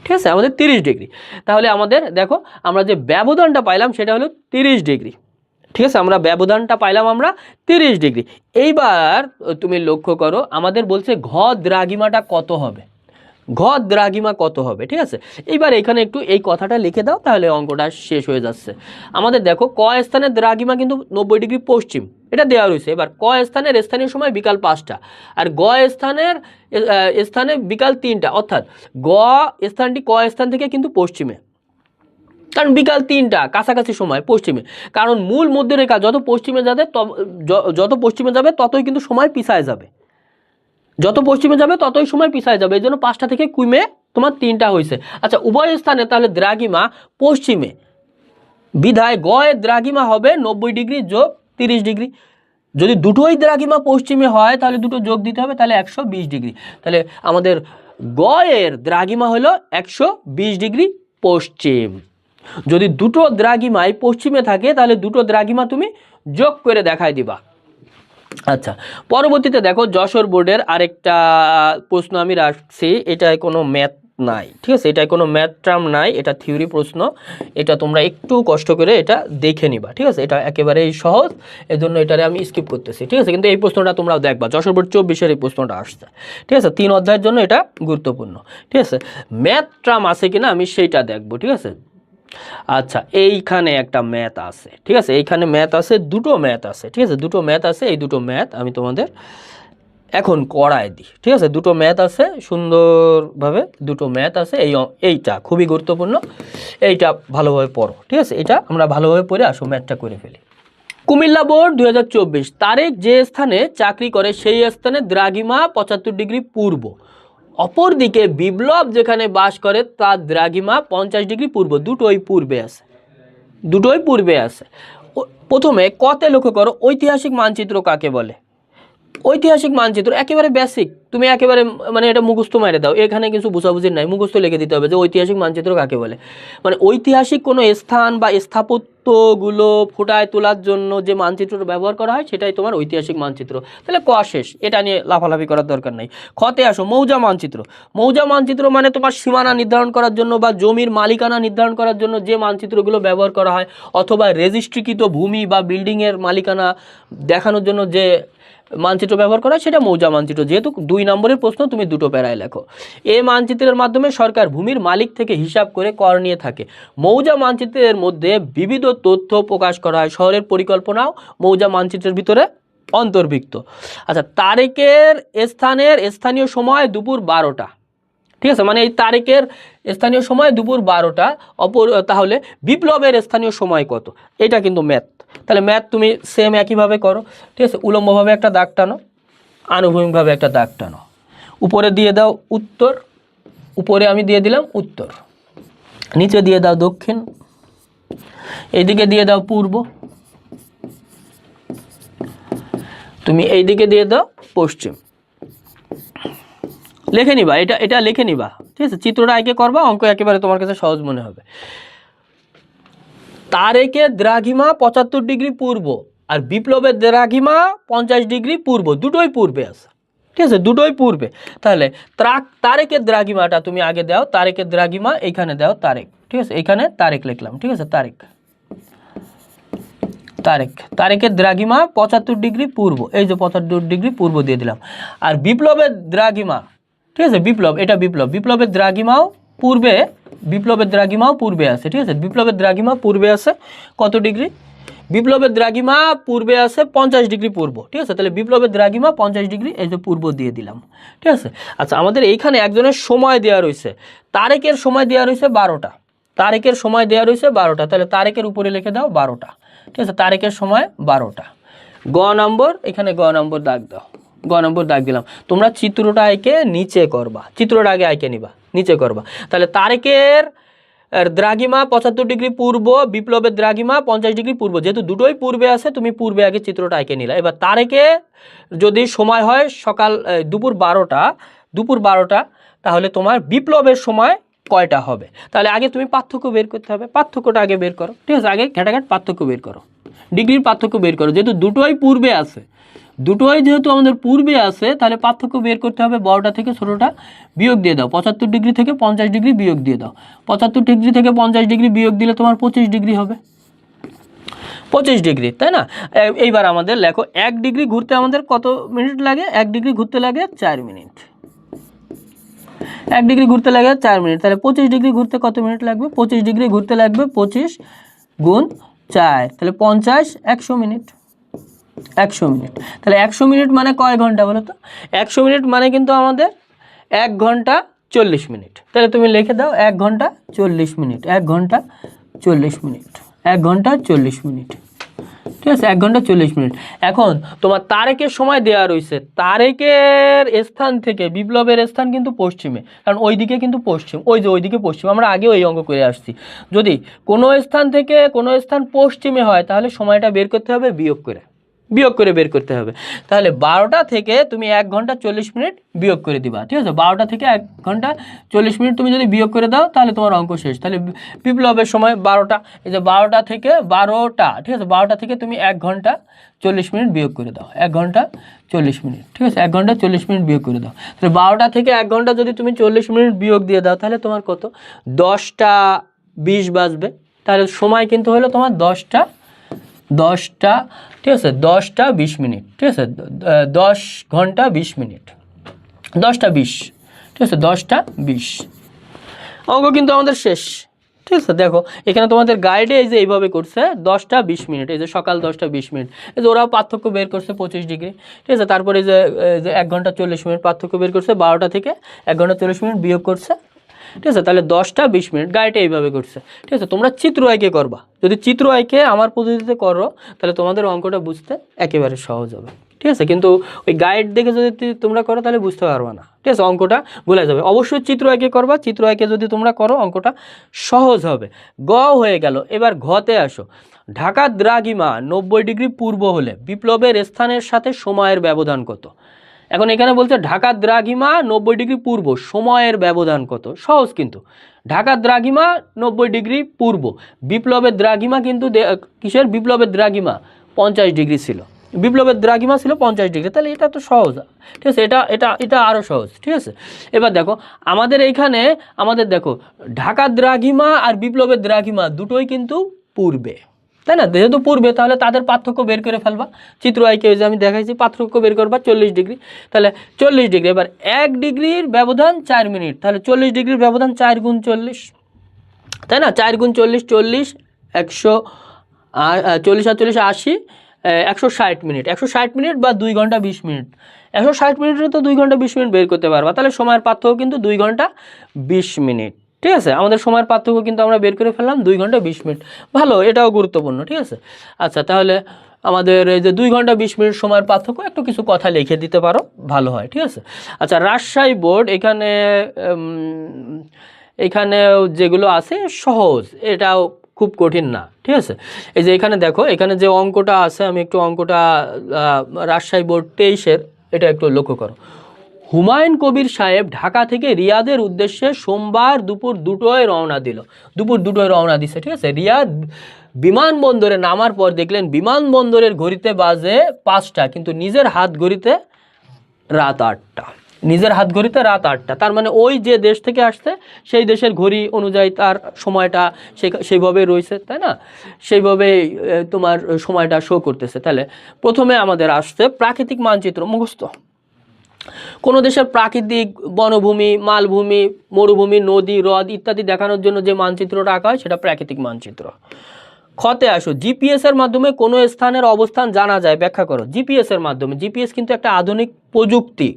ঠিক আছে, আমাদের 30 ডিগ্রি। তাহলে আমাদের দেখো আমরা যে ব্যবধানটা পাইলাম সেটা হলো 30 ডিগ্রি। ঠিক আছে, আমরা ব্যবধানটা পাইলাম আমরা 30 ডিগ্রি। এইবার তুমি লক্ষ্য করো আমাদের বলছে ঘ দ্রাঘিমাটা কত হবে, ঘ দ্রাঘিমা কত হবে। ঠিক আছে, এইবার এখানে একটু এই কথাটা লিখে দাও, তাহলে অঙ্কটা শেষ হয়ে যাচ্ছে। আমাদের দেখো ক স্থানের দ্রাঘিমা কিন্তু 90 ডিগ্রি পশ্চিম, এটা দেওয়া রয়েছে। এবার ক স্থানের স্থানীয় সময় বিকাল 5টা, আর গ স্থানে বিকাল 3টা, অর্থাৎ গ স্থানটি ক স্থান থেকে কিন্তু পশ্চিমে, কারণ বিকাল 3টা কাছাকাছি সময় পশ্চিমে, কারণ মূল মধ্যরেখা যত পশ্চিমে যাবে ততই কিন্তু সময় পিছায় যাবে, যত পশ্চিমে যাবে ততই সময় পিছায় যাবে। এই জন্য 5টা থেকে কমে তোমার 3টা হয়েছে। আচ্ছা, উভয় স্থানে তাহলে দ্রাঘিমা পশ্চিমে, বিধায় গ এর দ্রাঘিমা হবে 90 ডিগ্রি যোগ 30 ডিগ্রি। যদি দুটোই দ্রাঘিমা পশ্চিমে হয় তাহলে দুটো যোগ দিতে হবে, তাহলে 120 ডিগ্রি। তাহলে আমাদের গ এর দ্রাঘিমা হলো 120 ডিগ্রি পশ্চিম। যদি দুটো দ্রাঘিমায় পশ্চিমে থাকে তাহলে দুটো দ্রাঘিমা তুমি যোগ করে দেখাই দিবা। আচ্ছা, পরবর্তীতে দেখো যশোর বোর্ডের আরেকটা প্রশ্ন আমি রাখছি, এটায় কোনো ম্যাথ নাই। ঠিক আছে, এটায় কোনো ম্যাথ টার্ম নাই, এটা থিওরি প্রশ্ন, এটা তোমরা একটু কষ্ট করে এটা দেখে নিবা। ঠিক আছে, এটা একেবারেই সহজ, এজন্য এটারে আমি স্কিপ করতেছি। ঠিক আছে, কিন্তু এই প্রশ্নটা তোমরাও দেখবা, যশোর বোর্ড 24-এর এই প্রশ্নটা আসছে। ঠিক আছে, 3 অধ্যায়ের জন্য এটা গুরুত্বপূর্ণ। ঠিক আছে, ম্যাথ টার্ম আছে কিনা আমি সেইটা দেখবো। ঠিক আছে, আচ্ছা এইখানে একটা ম্যাথ আছে। ঠিক আছে, এইখানে ম্যাথ আছে, দুটো ম্যাথ আছে। ঠিক আছে, দুটো ম্যাথ আছে, এই দুটো ম্যাথ আমি তোমাদের এখন করায় দিই। ঠিক আছে, দুটো ম্যাথ আছে, সুন্দরভাবে দুটো ম্যাথ আছে। এইটা খুবই গুরুত্বপূর্ণ, এইটা ভালোভাবে পড়ো। ঠিক আছে, এটা আমরা ভালোভাবে পড়ে আসো, ম্যাথটা করে ফেলি। কুমিল্লা বোর্ড 2024, তারেক যে স্থানে চাকরি করে সেই স্থানে দ্রাঘিমা 75 ডিগ্রি পূর্ব, অপরদিকে বিপ্লব যেখানে বাস করে তার দ্রাঘিমা 50 ডিগ্রি পূর্ব। দুটোই পূর্বে আছে। প্রথমে কতে লক্ষ্য করো, ঐতিহাসিক মানচিত্র কাকে বলে? ঐতিহাসিক মানচিত্র একেবারে বেসিক, তুমি একেবারে মানে এটা মুখস্থ মারে দাও, এখানে কিছু বুঝাবুঝির নাই, মুখস্থ লিখে দিতে হবে যে ঐতিহাসিক মানচিত্র কাকে বলে। মানে ঐতিহাসিক কোনো স্থান বা স্থাপত্যগুলো ফুটায় তোলার জন্য যে মানচিত্রটা ব্যবহার করা হয় সেটাই তোমার ঐতিহাসিক মানচিত্র। তাহলে ক শেষ, এটা নিয়ে লাফালাফি করার দরকার নাই। খতে আসো, মৌজা মানচিত্র। মৌজা মানচিত্র মানে তোমার সীমানা নির্ধারণ করার জন্য বা জমির মালিকানা নির্ধারণ করার জন্য যে মানচিত্রগুলো ব্যবহার করা হয়, অথবা রেজিস্ট্রিকৃত ভূমি বা বিল্ডিংয়ের মালিকানা দেখানোর জন্য যে মানচিত্র ব্যবহার করা হয় সেটা মৌজা মানচিত্র। যেহেতু 2 নম্বরের প্রশ্ন, তুমি দুটো প্যারায় লেখো। এই মানচিত্রের মাধ্যমে সরকার ভূমির মালিক থেকে হিসাব করে কর নিয়ে থাকে। মৌজা মানচিত্রের মধ্যে বিবিধ তথ্য প্রকাশ করা হয়। শহরের পরিকল্পনাও মৌজা মানচিত্রের ভিতরে অন্তর্ভুক্ত। আচ্ছা, তারেকের স্থানীয় সময় দুপুর 12টা। ঠিক আছে, মানে এই তারিখের স্থানীয় সময় দুপুর 12টা, তাহলে বিপ্লবের স্থানীয় সময় কত? এটা কিন্তু ম্যাথ। তাহলে ম্যাথ তুমি সেম একইভাবে করো। ঠিক আছে, উলম্বভাবে একটা দাগ টানো, আনুভূমিকভাবে একটা দাগ টানো, উপরে দিয়ে দাও উত্তর, উপরে আমি দিয়ে দিলাম উত্তর, নিচে দিয়ে দাও দক্ষিণ, এইদিকে দিয়ে দাও পূর্ব, তুমি এইদিকে দিয়ে দাও পশ্চিম। লিখে নিবা, এটা লিখে নিবা, ঠিক আছে, চিত্রটা আগে করবা, অঙ্ক একেবারে তোমার কাছে সহজ মনে হবে। তারেকের দ্রাঘিমা 75 ডিগ্রি পূর্ব আর বিপ্লবের দ্রাঘিমা 50 ডিগ্রি পূর্ব, দুটোই পূর্বে আছে, ঠিক আছে, দুটোই পূর্বে। তাহলে তারেকের দ্রাঘিমাটা তুমি আগে দাও, তারেকের দ্রাঘিমা এইখানে দাও তারেক, ঠিক আছে, এইখানে তারেক লিখলাম, ঠিক আছে, তারেকের দ্রাঘিমা 75 ডিগ্রি পূর্ব, এই যে 75 ডিগ্রি পূর্ব দিয়ে দিলাম। আর বিপ্লবের দ্রাঘিমা, ঠিক আছে, এটা বিপ্লবের দ্রাঘিমাও পূর্বে আছে, ঠিক আছে, বিপ্লবের দ্রাঘিমা পূর্বে আছে কত ডিগ্রি? বিপ্লবের দ্রাঘিমা পূর্বে আছে 50 ডিগ্রি পূর্ব, ঠিক আছে, তাহলে বিপ্লবের দ্রাঘিমা 50 ডিগ্রি, এই যে পূর্ব দিয়ে দিলাম, ঠিক আছে। আচ্ছা, আমাদের এইখানে একজনের সময় দেওয়া রয়েছে, তারেকের সময় দেওয়া রয়েছে 12টা, তাহলে তারেকের উপরে লিখে দাও 12টা, ঠিক আছে, তারেকের সময় 12টা। গ নম্বর, এখানে গ নম্বর দাগ দাও, গ নম্বর দাগ দিলাম। তোমরা চিত্রটা আইকে নিচে করবা, চিত্রটা আগে আইকে নিবা, নিচে করবা। তাহলে তারেকের দ্রাঘিমা 75 ডিগ্রি পূর্ব, বিপ্লবের দ্রাঘিমা 50 ডিগ্রি পূর্ব, যেহেতু দুটোই পূর্বে আছে তুমি পূর্বে আগে চিত্রটা আঁকে নিলা। এবার তারেকে যদি সময় হয় সকাল দুপুর 12টা, তাহলে তোমার বিপ্লবের সময় কয়টা হবে? তাহলে আগে তুমি পার্থক্য বের করতে হবে, পার্থক্যটা আগে বের করো, ঠিক আছে, আগে ঘাটাঘাট পার্থক্য বের করো, ডিগ্রির পার্থক্য বের করো, যেহেতু দুটোই পূর্বে আছে, যেহেতু আমাদের পূর্বে আছে, তাহলে পার্থক্য বের করতে হবে, বড়টা থেকে ছোটোটা বিয়োগ দিয়ে দাও, 75 ডিগ্রি থেকে 50 ডিগ্রি বিয়োগ দিয়ে দাও, 75 ডিগ্রি থেকে 50 ডিগ্রি বিয়োগ দিলে তোমার 25 ডিগ্রি হবে, 25 ডিগ্রি, তাই না? এইবার আমাদের লেখো 1 ডিগ্রি ঘুরতে আমাদের কত মিনিট লাগে? 1 ডিগ্রি ঘুরতে লাগে 4 মিনিট, 1 ডিগ্রি ঘুরতে লাগে 4 মিনিট, তাহলে 25 ডিগ্রি ঘুরতে কত মিনিট লাগবে? 25 ডিগ্রি ঘুরতে লাগবে 25 গুণ 4, তাহলে 50, 100 মিনিট, 100 মিনিট। তাহলে 100 মিনিট মানে কয় ঘন্টা বলো তো? 100 মিনিট মানে কিন্তু আমাদের 1 ঘন্টা 40 মিনিট। তাহলে তুমি লিখে দাও 1 ঘন্টা 40 মিনিট, 1 ঘন্টা 40 মিনিট, 1 ঘন্টা 40 মিনিট, ঠিক আছে, 1 ঘন্টা 40 মিনিট। এখন তোমার তারেকের সময় দেওয়া রয়েছে, তারেকের স্থান থেকে বিপ্লবের স্থান কিন্তু পশ্চিমে, কারণ ওইদিকে কিন্তু পশ্চিম, ওই যে ওইদিকে পশ্চিম, আমরা আগে ওই অঙ্ক করে আসছি। যদি কোনো স্থান থেকে কোনো স্থান পশ্চিমে হয় তাহলে সময়টা বের করতে হবে বিয়োগ করে বের করতে হবে। তাহলে 12টা থেকে তুমি 1 ঘন্টা 40 মিনিট বিয়োগ করে দিবা, ঠিক আছে, 12টা থেকে 1 ঘন্টা 40 মিনিট তুমি যদি বিয়োগ করে দাও তাহলে তোমার অঙ্ক শেষ। তাহলে বিপ্লবের সময় 12টা, এই যে 12টা থেকে 12টা, ঠিক আছে, 12টা থেকে তুমি 1 ঘন্টা 40 মিনিট বিয়োগ করে দাও, 1 ঘন্টা 40 মিনিট, ঠিক আছে, 1 ঘন্টা 40 মিনিট বিয়োগ করে দাও। তাহলে 12টা থেকে 1 ঘন্টা যদি তুমি 40 মিনিট বিয়োগ দিয়ে দাও তাহলে তোমার কত? 10টা 20 বাজবে। তাহলে সময় কিন্তু হলো তোমার 10টা, ঠিক আছে, 10টা 20 মিনিট, ঠিক আছে, 10 ঘন্টা 20 মিনিট, 10টা 20, ঠিক আছে, 10টা 20, অঙ্ক কিন্তু আমাদের শেষ, ঠিক আছে। দেখো এখানে তোমাদের গাইডে এই যে এইভাবে করছে 10টা 20 মিনিট, এই যে সকাল 10টা 20 মিনিট, এই যে ওরাও পার্থক্য বের করছে 25 ডিগ্রি, ঠিক আছে, তারপরে এই যে 1 ঘন্টা 40 মিনিট পার্থক্য বের করছে, 12টা থেকে 1 ঘন্টা 40 মিনিট বিয়োগ করছে, ঠিক আছে, তাহলে 10টা 20 মিনিট গাইডে এইভাবে করছে, ঠিক আছে। তোমরা চিত্র আঁকে করবা, যদি চিত্র আঁকে আমার পদ্ধতিতে করো তাহলে তোমাদের অঙ্কটা বুঝতে একেবারে সহজ হবে, ঠিক আছে, কিন্তু ওই গাইড দেখে যদি তোমরা করো তাহলে বুঝতে পারবা না, ঠিক আছে, অঙ্কটা ভুলে যাবে। অবশ্যই চিত্র আঁকে করবা, চিত্র আঁকে যদি তোমরা করো অঙ্কটা সহজ হবে। গ হয়ে গেল, এবার ঘতে আসো। ঢাকার দ্রাঘিমা 90 ডিগ্রি পূর্ব হলে বিপ্লবের স্থানের সাথে সময়ের ব্যবধান কত? এখন এখানে বলছে ঢাকার দ্রাঘিমা 90 ডিগ্রি পূর্ব, সময়ের ব্যবধান কত? সহজ কিন্তু, ঢাকার দ্রাঘিমা 90 ডিগ্রি পূর্ব, বিপ্লবের দ্রাঘিমা কিন্তু কিসের? বিপ্লবের দ্রাঘিমা 50 ডিগ্রি ছিল, বিপ্লবের দ্রাঘিমা ছিল 50 ডিগ্রি, তাহলে এটা তো সহজ, ঠিক আছে, এটা আরও সহজ, ঠিক আছে। এবার দেখো আমাদের এইখানে দেখো ঢাকার দ্রাঘিমা আর বিপ্লবের দ্রাঘিমা দুটোই কিন্তু পূর্বে, তাই না? যেহেতু পূর্বে তাহলে তাদের পার্থক্য বের করে ফেলবা, চিত্র আঁকে যে আমি দেখাইছি পার্থক্য বের করবা 40 ডিগ্রি, তাহলে 40 ডিগ্রি, এবার 1 ডিগ্রির ব্যবধান 4 মিনিট, তাহলে 40 ডিগ্রির ব্যবধান 4 গুণ 40, তাই না? 4 গুণ 40, 40, 100, 40 আর 40 80, 160 মিনিট, 160 মিনিট বা 2 ঘন্টা 20 মিনিট, 160 মিনিটে তো 2 ঘন্টা 20 মিনিট বের করতে পারবা, তাহলে সময়ের পার্থক্য কিন্তু 2 ঘন্টা 20 মিনিট, ঠিক আছে। আমাদের সময়ের পার্থক্য কিন্তু আমরা বের করে ফেললাম 2 ঘন্টা 20 মিনিট, ভালো, এটাও গুরুত্বপূর্ণ, ঠিক আছে। আচ্ছা, তাহলে আমাদের এই যে 2 ঘন্টা 20 মিনিট সময়ের পার্থক্য একটু কিছু কথা লিখে দিতে পারো, ভালো হয়, ঠিক আছে। আচ্ছা, রাজশাহী বোর্ড এখানে যেগুলো আছে সহজ, এটাও খুব কঠিন না, ঠিক আছে। এই যে এখানে দেখো, এখানে যে অঙ্কটা আছে, আমি একটু অঙ্কটা রাজশাহী বোর্ড 23-এর এটা একটু লক্ষ্য করো। হুমায়ুন কবির সাহেব ঢাকা থেকে রিয়াদের উদ্দেশ্যে সোমবার দুপুর 2টোয় রওনা দিল। দুপুর 2টোয় রওনা দিছে, ঠিক আছে। রিয়াদ বিমানবন্দরে নামার পর দেখলেন বিমানবন্দরের ঘড়িতে বাজে 5টা, কিন্তু নিজের হাত ঘড়িতে রাত 8টা। নিজের হাত ঘড়িতে রাত 8টা, তার মানে ওই যে দেশ থেকে আসছে সেই দেশের ঘড়ি অনুযায়ী তার সময়টা সেইভাবে রয়েছে, তাই না? সেইভাবে তোমার সময়টা শো করতেছে। তাহলে প্রথমে আমাদের আসছে প্রাকৃতিক মানচিত্র মুখস্থ। কোনো দেশের প্রাকৃতিক বনভূমি, মালভূমি, মরুভূমি, নদী, হ্রদ ইত্যাদি দেখানোর জন্য যে মানচিত্রটা আঁকা হয় সেটা প্রাকৃতিক মানচিত্র। খতে আসো, জিপিএস এর মাধ্যমে কোনো স্থানের অবস্থান জানা যায়, ব্যাখ্যা করো। জিপিএস এর মাধ্যমে, জিপিএস কিন্তু একটা আধুনিক প্রযুক্তি,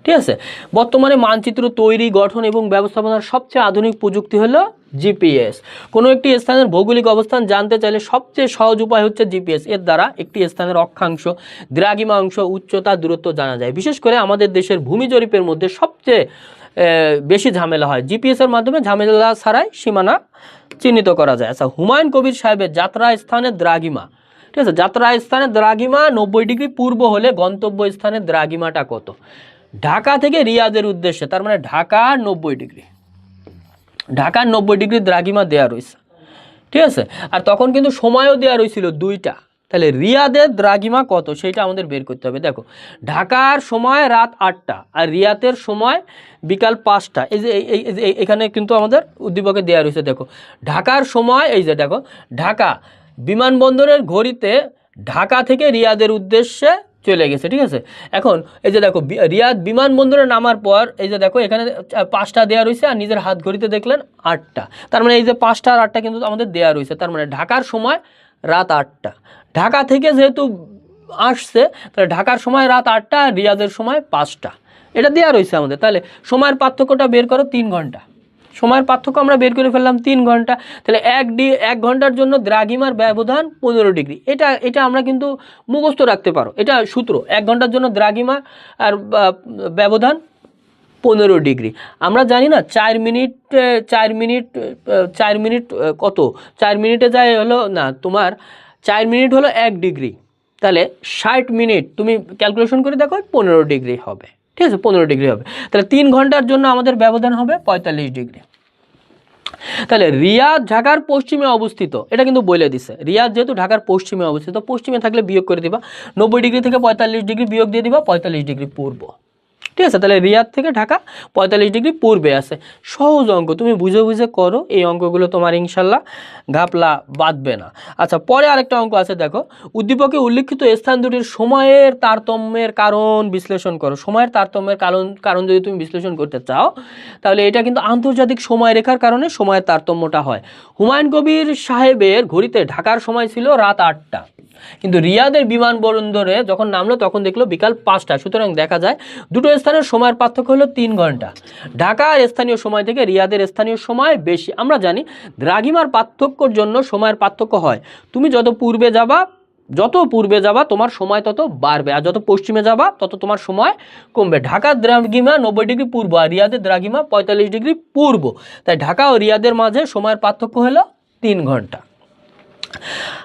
ঠিক আছে। বর্তমানে মানচিত্র তৈরি, গঠন এবং ব্যবস্থাপনার সবচেয়ে আধুনিক প্রযুক্তি হলো জিপিএস। কোনো একটি স্থানের ভৌগোলিক অবস্থান জানতে চাইলে সবচেয়ে সহজ উপায় হচ্ছে জিপিএস। এর দ্বারা একটি স্থানের অক্ষাংশ, দ্রাঘিমাংশ, উচ্চতা, দূরত্ব জানা যায়। বিশেষ করে আমাদের দেশের ভূমি জরিপের মধ্যে সবচেয়ে বেশি ঝামেলা হয়। জিপিএস এর মাধ্যমে ঝামেলা ছাড়াই সীমানা চিহ্নিত করা যায়। আচ্ছা, হুমায়ুন কবির সাহেবের যাত্রা স্থানের দ্রাঘিমা, ঠিক আছে। যাত্রা স্থানের দ্রাঘিমা 90 ডিগ্রি পূর্ব হলে গন্তব্য স্থানের দ্রাঘিমাটা কত? ঢাকা থেকে রিয়াদের উদ্দেশ্যে, তার মানে ঢাকার 90 ডিগ্রি, ঢাকার 90 ডিগ্রি দ্রাঘিমা দেওয়া রয়েছে, ঠিক আছে। আর তখন কিন্তু সময়ও দেওয়া রয়েছিল 2টা। তাহলে রিয়াদের দ্রাঘিমা কত সেটা আমাদের বের করতে হবে। দেখো, ঢাকার সময় রাত 8টা আর রিয়াদের সময় বিকাল 5টা। এই যে এখানে কিন্তু আমাদের উদ্দীপকে দেওয়া রয়েছে। দেখো, ঢাকার সময়, এই যে দেখো, ঢাকা বিমানবন্দরের ঘড়িতে ঢাকা থেকে রিয়াদের উদ্দেশ্যে চলে গেছে, ঠিক আছে। এখন এই যে দেখো, রিয়াদ বিমানবন্দরে নামার পর এই যে দেখো এখানে 5টা দেওয়া রয়েছে আর নিজের হাত ঘড়িতে দেখলেন 8টা। তার মানে এই যে 5টা আর 8টা কিন্তু আমাদের দেওয়া রয়েছে। তার মানে ঢাকার সময় রাত 8টা। ঢাকা থেকে যেহেতু আসছে তাহলে ঢাকার সময় রাত 8টা আর রিয়াদের সময় 5টা, এটা দেওয়া রয়েছে আমাদের। তাহলে সময়ের পার্থক্যটা বের করো, 3 ঘন্টা। সময়ের পার্থক্য আমরা বের করে ফেললাম 3 ঘন্টা। তাহলে 1 ঘন্টার জন্য দ্রাঘিমার ব্যবধান 15 ডিগ্রি। এটা আমরা কিন্তু মুখস্থ রাখতে পারো, এটা সূত্র। 1 ঘন্টার জন্য দ্রাঘিমা আর ব্যবধান 15 ডিগ্রি। আমরা জানি না 4 মিনিট কত? 4 মিনিটে যায় হলো না তোমার 4 মিনিট হলো 1 ডিগ্রি। তাহলে 60 মিনিট তুমি ক্যালকুলেশন করে দেখো 15 ডিগ্রি হবে, ঠিক আছে। 15 ডিগ্রি হবে। তাহলে 3 ঘন্টার জন্য আমাদের ব্যবধান হবে 45 ডিগ্রি। তাহলে রিয়াদ ঢাকার পশ্চিমে অবস্থিত, এটা কিন্তু বলে দিছে। রিয়াদ যেহেতু ঢাকার পশ্চিমে অবস্থিত, পশ্চিমে থাকলে বিয়োগ করে দিবা। 90 ডিগ্রি থেকে 45 ডিগ্রি বিয়োগ দিয়ে দিবা 45 ডিগ্রি পূর্ব, ঠিক আছে। তাহলে রিয়াদ থেকে ঢাকা 45 ডিগ্রি পূর্বে আছে। সহজ অঙ্ক, তুমি বুঝে বুঝে করো, এই অঙ্কগুলো তোমার ইনশাল্লাহ ঘাপলা বাঁধবে না। আচ্ছা, পরে আরেকটা অঙ্ক আছে, দেখো। উদ্দীপকে উল্লিখিত স্থান দুটির সময়ের তারতম্যের কারণ বিশ্লেষণ করো। সময়ের তারতম্যের কারণ যদি তুমি বিশ্লেষণ করতে চাও তাহলে এটা কিন্তু আন্তর্জাতিক সময়রেখার কারণে সময়ের তারতম্যটা হয়। হুমায়ুন কবির সাহেবের ঘড়িতে ঢাকার সময় ছিল রাত 8টা, কিন্তু রিয়াদের বিমানবন্দরে যখন নামলো তখন দেখলো বিকাল 5টা। সুতরাং দেখা যায় দুটো স্থানের সময়ের পার্থক্য হলো 3 ঘন্টা। ঢাকার স্থানীয় সময় থেকে রিয়াদের স্থানীয় সময় বেশি। আমরা জানি দ্রাঘিমার পার্থক্যর জন্য সময়ের পার্থক্য হয়। তুমি যত পূর্বে যাবা তোমার সময় তত বাড়বে, আর যত পশ্চিমে যাবা তত তোমার সময় কমবে। ঢাকার দ্রাঘিমা 90 ডিগ্রি পূর্ব আর রিয়াদের দ্রাঘিমা 45 ডিগ্রি পূর্ব। তাই ঢাকা ও রিয়াদের মাঝে সময়ের পার্থক্য হলো 3 ঘন্টা।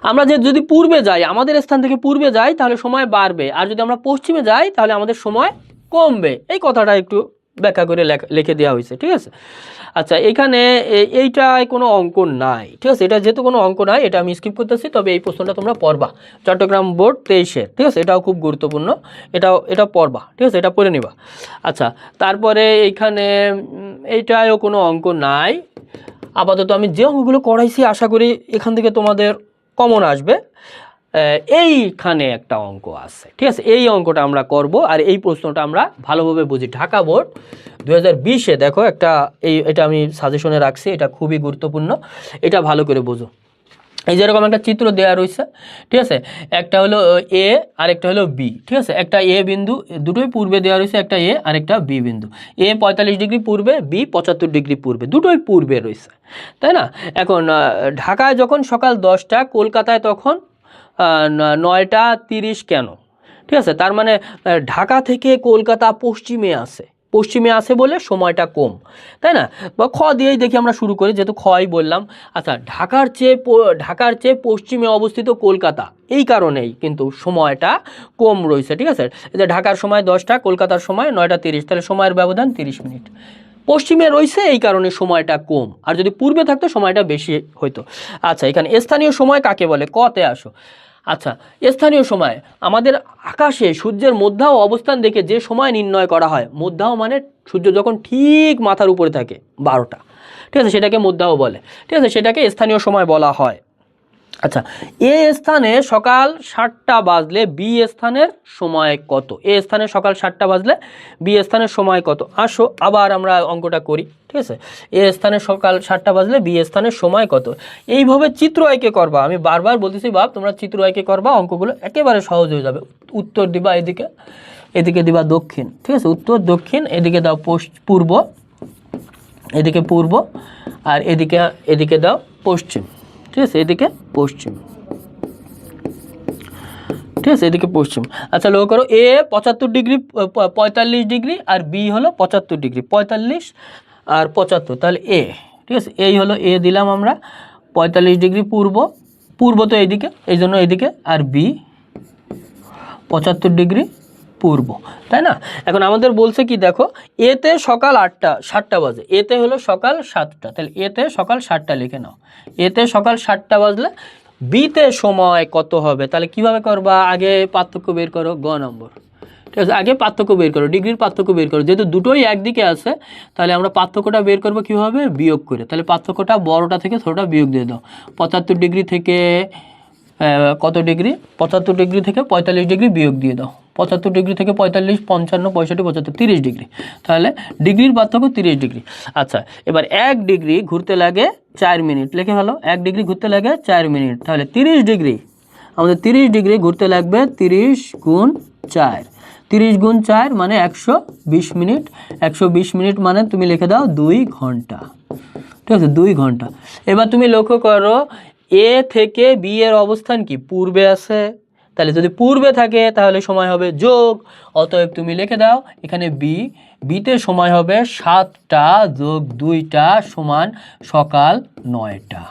আমরা যদি পূর্বে যাই, আমাদের স্থান থেকে পূর্বে যাই তাহলে সময় বাড়বে, আর যদি আমরা পশ্চিমে যাই তাহলে আমাদের সময় কমবে। এই কথাটা একটু ব্যাখ্যা করে লিখে দেওয়া হয়েছে, ঠিক আছে। আচ্ছা, এখানে এইটায় কোনো অঙ্ক নাই, ঠিক আছে। এটা যেহেতু কোনো অঙ্ক নাই এটা আমি স্কিপ করতেছি, তবে এই প্রশ্নটা তোমরা পড়বা, চট্টগ্রাম বোর্ড 23-এর, ঠিক আছে। এটাও খুব গুরুত্বপূর্ণ, এটা পড়বা, ঠিক আছে, এটা পড়ে নিবা। আচ্ছা, তারপরে এইখানে এইটায়ও কোনো অঙ্ক নাই। আপাতত আমি যে অঙ্কগুলো করাইছি আশা করি এখান থেকে তোমাদের কমন আসবে। এইখানে একটা অঙ্ক আছে, ঠিক আছে। এই অঙ্কটা আমরা করব আর এই প্রশ্নটা আমরা ভালোভাবে বুঝি। ঢাকা বোর্ড 2020-এ দেখো এটা আমি সাজেশনে রাখছি, এটা খুবই গুরুত্বপূর্ণ, এটা ভালো করে বোঝো। এই যেরকম একটা চিত্র দেওয়া রয়েছে, ঠিক আছে। একটা হলো এ আর একটা হলো বি, ঠিক আছে। একটা এ বিন্দু, দুটোই পূর্বে দেওয়া রয়েছে, একটা এ আর একটা বি বিন্দু। এ 45 ডিগ্রি পূর্বে, বি 75 ডিগ্রি পূর্বে, দুটোই পূর্বে রয়েছে, তাই না? এখন ঢাকায় যখন সকাল 10টা, কলকাতায় তখন 9টা 30 কেন? ঠিক আছে, তার মানে ঢাকা থেকে কলকাতা পশ্চিমে আছে, পশ্চিমে আছে বলে সময়টা কম, তাই না? বা খ দিয়েই দেখি আমরা শুরু করি, যেহেতু খই বললাম। আচ্ছা, ঢাকার চেয়ে পশ্চিমে অবস্থিত কলকাতা, এই কারণেই কিন্তু সময়টা কম রয়েছে, ঠিক আছে? এই যে ঢাকার সময় 10টা, কলকাতার সময় 9টা 30, তাহলে সময়ের ব্যবধান 30 মিনিট। পশ্চিমে রয়েছে এই কারণে সময়টা কম, আর যদি পূর্বে থাকতো সময়টা বেশি হইতো। আচ্ছা, এখানে স্থানীয় সময় কাকে বলে, কতে আসো। আচ্ছা, স্থানীয় সময় আমাদের আকাশে সূর্যের মধ্যাহ অবস্থান দেখে যে সময় নির্ণয় করা হয়, মধ্যাহ মানে সূর্য যখন ঠিক মাথার উপরে থাকে 12টা, ঠিক আছে, সেটাকে মধ্যাহ বলে, ঠিক আছে, সেটাকে স্থানীয় সময় বলা হয়। আচ্ছা, এ স্থানে সকাল 7টা বাজলে বি স্থানের সময় কত? এ স্থানে সকাল 7টা বাজলে বি স্থানের সময় কত? আসো আবার আমরা অঙ্কটা করি, ঠিক আছে। এ স্থানে সকাল 7টা বাজলে বি স্থানের সময় কত? এইভাবে চিত্র এঁকে করবা। আমি বারবার বলতেছি বাপ, তোমরা চিত্র এঁকে করবা, অঙ্কগুলো একেবারে সহজ হয়ে যাবে। উত্তর দিবা এদিকে, এদিকে দিবা দক্ষিণ, ঠিক আছে, উত্তর দক্ষিণ, এদিকে দাও পূর্ব, এদিকে পূর্ব, আর এদিকে দাও পশ্চিম, ঠিক আছে, এদিকে পশ্চিম, ঠিক আছে, এদিকে পশ্চিম। আচ্ছা, লক্ষ্য করো, এ 75 ডিগ্রি 45 ডিগ্রি আর বি হলো 75 ডিগ্রি, 45 আর 75, তাহলে এ, ঠিক আছে, এই হলো এ দিলাম আমরা, 45 ডিগ্রি পূর্ব তো এইদিকে, এই জন্য এইদিকে, আর বি 75 ডিগ্রি পূর্ব, তাই না? এখন আমাদের বলছে কি দেখো, এতে সকাল 7টা বাজে, এতে হলো সকাল 7টা, তাহলে এতে সকাল 7টা লিখে নাও। এতে সকাল 7টা বাজলে বিতে সময় কত হবে? তাহলে কিভাবে করবা? আগে পার্থক্য বের করো, গ নম্বর, ঠিক আছে, আগে পার্থক্য বের করো, ডিগ্রির পার্থক্য বের করো। যেহেতু দুটোই একদিকে আছে, তাহলে আমরা পার্থক্যটা বের করবো কীভাবে? বিয়োগ করে। তাহলে পার্থক্যটা বড়টা থেকে ছোটোটা বিয়োগ দিয়ে দাও। 75 ডিগ্রি থেকে কত ডিগ্রি? 75 ডিগ্রি থেকে 45 ডিগ্রি বিয়োগ দিয়ে দাও। 75 ডিগ্রি থেকে 45, 55, 65, 75, 30 ডিগ্রি, তাহলে ডিগ্রির পার্থক্য 30 ডিগ্রি। আচ্ছা, এবার 1 ডিগ্রি ঘুরতে লাগে 4 মিনিট, লিখে ভালো, 1 ডিগ্রি ঘুরতে লাগে 4 মিনিট, তাহলে 30 ডিগ্রি, আমাদের 30 ডিগ্রি ঘুরতে লাগবে 30 গুণ 4, 30 গুণ 4 মানে 120 মিনিট, 120 মিনিট মানে তুমি লিখে দাও 2 ঘন্টা, ঠিক আছে, 2 ঘন্টা। এবার তুমি লক্ষ্য করো, এ থেকে বি এর অবস্থান কি? পূর্বে আছে, তাহলে যদি পূর্বে থাকে তাহলে সময় হবে যোগ, অতএব তুমি লিখে দাও এখানে বিতে সময় হবে 7টা যোগ 2টা সমান সকাল 9টা,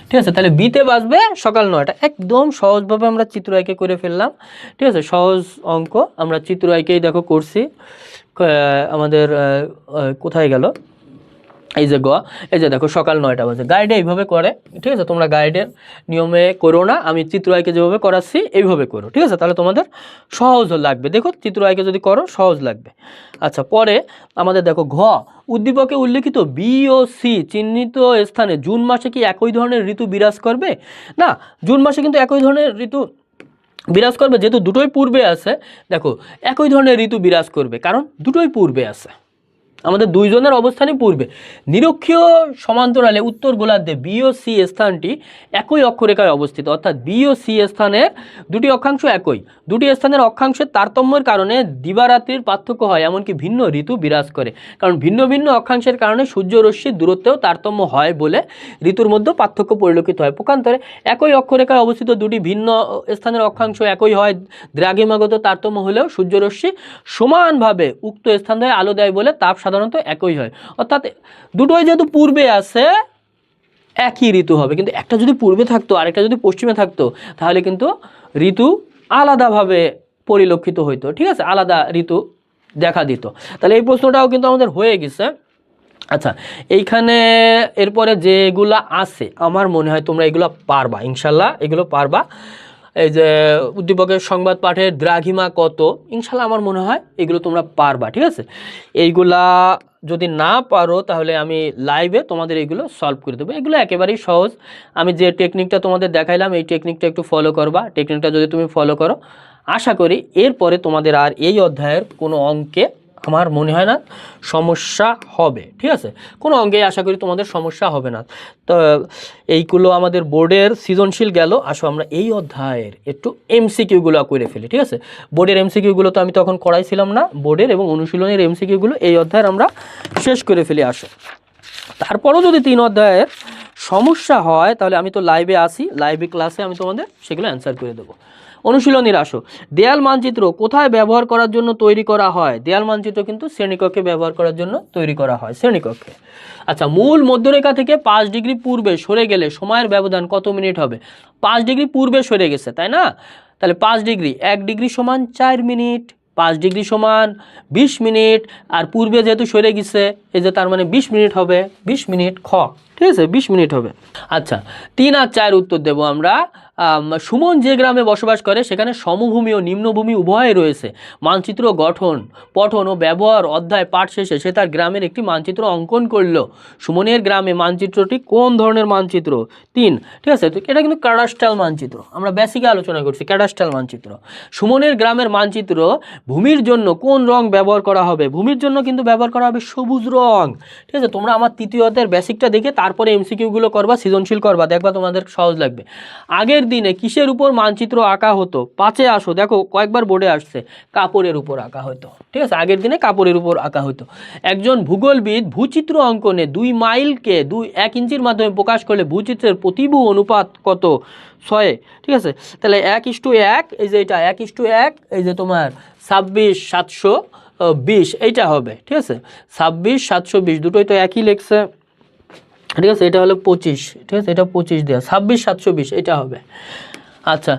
ঠিক আছে, তাহলে বিতে বাজবে সকাল 9টা। একদম সহজভাবে আমরা চিত্র এঁকে করে ফেললাম, ঠিক আছে, সহজ অঙ্ক আমরা চিত্র এঁকেই দেখো করছি। আমাদের কোথায় গেল, এই যে এই যে দেখো সকাল 9টা বাজে, গাইডে এইভাবে করে, ঠিক আছে, তোমরা গাইডের নিয়মে করো না, আমি চিত্র আঁকে যেভাবে করাচ্ছি এইভাবে করো, ঠিক আছে, তাহলে তোমাদের সহজ লাগবে। দেখো চিত্র আঁকে যদি করো সহজ লাগবে। আচ্ছা, পরে আমাদের দেখো ঘ, উদ্দীপকে উল্লেখিত বি ও সি চিহ্নিত স্থানে জুন মাসে কি একই ধরনের ঋতু বিরাজ করবে? না, জুন মাসে কিন্তু একই ধরনের ঋতু বিরাজ করবে, যেহেতু দুটোই পূর্বে আছে। দেখো একই ধরনের ঋতু বিরাজ করবে কারণ দুটোই পূর্বে আছে, আমাদের দুইজনের অবস্থানই পূর্বে। নিরক্ষীয় সমান্তরালে উত্তর গোলার্ধে বি ও সি স্থানটি একই অক্ষরেখায় অবস্থিত, অর্থাৎ বি ও সি স্থানের দুটি অক্ষাংশ একই, দুটি স্থানের অক্ষাংশের তারতম্যের কারণে দিবারাত্রির পার্থক্য হয়, এমনকি ভিন্ন ঋতু বিরাজ করে। কারণ ভিন্ন ভিন্ন অক্ষাংশের কারণে সূর্যরশ্মির দূরত্বেও তারতম্য হয় বলে ঋতুর মধ্যে পার্থক্য পরিলক্ষিত হয়। পক্ষান্তরে একই অক্ষরেখায় অবস্থিত দুটি ভিন্ন স্থানের অক্ষাংশ একই হয়, দ্রাঘিমাগত তারতম্য হলেও সূর্যরশ্মি সমানভাবে উক্ত স্থান থেকে আলো দেয় বলে তাপ সাধারণত একই হয়। অর্থাৎ দুটোই যেহেতু পূর্বে আছে একই ঋতু হবে, কিন্তু একটা যদি পূর্বে থাকতো আরেকটা যদি পশ্চিমে থাকতো তাহলে কিন্তু ঋতু আলাদাভাবে পরিলক্ষিত হইতো, ঠিক আছে, আলাদা ঋতু দেখা দিত। তাহলে এই প্রশ্নটাও কিন্তু আমাদের হয়ে গেছে। আচ্ছা, এইখানে এরপরে যেগুলা আছে আমার মনে হয় তোমরা এগুলো পারবা, ইনশাল্লাহ এগুলো পারবা। এই যে উদ্দীপকের সংবাদ পাঠের দ্রাঘিমা কত, ইনশাল্লাহ আমার মনে হয় এগুলো তোমরা পারবা, ঠিক আছে। এইগুলা যদি না পারো তাহলে আমি লাইভে তোমাদের এইগুলো সলভ করে দেবো। এগুলো একেবারেই সহজ, আমি যে টেকনিকটা তোমাদের দেখাইলাম এই টেকনিকটা একটু ফলো করবা। টেকনিকটা যদি তুমি ফলো করো আশা করি এরপরে তোমাদের আর এই অধ্যায়ের কোনো অঙ্কে আমার মনে হয় না সমস্যা হবে, ঠিক আছে, কোনো অঙ্কে আশা করি তোমাদের সমস্যা হবে না। তো এইগুলো আমাদের বোর্ডের সৃজনশীল গেল, আসো আমরা এই অধ্যায়ের একটু এমসিকিউগুলো করে ফেলি, ঠিক আছে। বোর্ডের এমসিকিউগুলো তো আমি তখন করাইছিলাম না, বোর্ডের এবং অনুশীলনের এমসিকিউগুলো এই অধ্যায়ের আমরা শেষ করে ফেলি। আসো, তারপরও যদি 3 অধ্যায়ের সমস্যা হয় তাহলে আমি তো লাইভে আসি, লাইভে ক্লাসে আমি তোমাদের সেগুলো অ্যান্সার করে দেবো। অনুশীলনীর আসো। দেয়াল মানচিত্র কোথায় ব্যবহার করার জন্য তৈরি করা হয়? দেয়াল মানচিত্র কিন্তু শ্রেণীকক্ষে ব্যবহার করার জন্য তৈরি করা হয়, শ্রেণীকক্ষে। আচ্ছা, মূল মধ্যরেখা থেকে 5 ডিগ্রি পূর্বে সরে গেলে সময়ের ব্যবধান কত মিনিট হবে? 5 ডিগ্রি পূর্বে সরে গেছে, তাই না? তাহলে 5 ডিগ্রি, 1 ডিগ্রি সমান 4 মিনিট, 5 ডিগ্রি সমান 20 মিনিট, আর পূর্বে যেহেতু সরে গেছে এই যে তার মানে 20 মিনিট হবে, 20 মিনিট খ, ঠিক আছে, 20 মিনিট হবে। আচ্ছা, 3 আর 4 উত্তর দেব আমরা। সুমন যে গ্রামে বসবাস করে সেখানে সমভূমি ও নিম্নভূমি উভয় রয়েছে। মানচিত্র গঠন, পঠন ও ব্যবহার অধ্যায় পাঠ শেষে সে তার গ্রামের একটি মানচিত্র অঙ্কন করলো। সুমনের গ্রামে মানচিত্রটি কোন ধরনের মানচিত্র? 3, ঠিক আছে, তো এটা কিন্তু ক্যাডাস্ট্রাল মানচিত্র, আমরা বেসিকে আলোচনা করছি ক্যাডাস্ট্রাল মানচিত্র। সুমনের গ্রামের মানচিত্র ভূমির জন্য কোন রং ব্যবহার করা হবে? ভূমির জন্য কিন্তু ব্যবহার করা হবে সবুজ রং, ঠিক আছে। তোমরা আমার তৃতীয় অধ্যায়ের বেসিকটা দেখে তারপরে এমসিকিউগুলো করবা, সৃজনশীল করবা, দেখবা তোমাদের সহজ লাগবে। আগের দিনে কিসের উপর মানচিত্র আঁকা হতো? 5-এ আসো, দেখো কয়েকবার বোর্ডে আসছে, কাপড়ের উপর আঁকা হতো, ঠিক আছে, আগের দিনে কাপড়ের উপর আঁকা হতো। একজন ভূগোলবিদ ভূচিত্র অঙ্কনে 2 মাইলকে 1 ইঞ্চির মাধ্যমে প্রকাশ করলে ভূচিত্রের প্রতিভূ অনুপাত কত? 6, ঠিক আছে। তাহলে 1:1, এই যে এটা 1:1, এই যে তোমার 26,720 এইটা হবে, ঠিক আছে, 26,720 দুটোই তো একই লেখছে, ঠিক আছে, এটা হলো 25, ঠিক আছে, এটা 25 দেওয়া, 26,720 এটা হবে। আচ্ছা,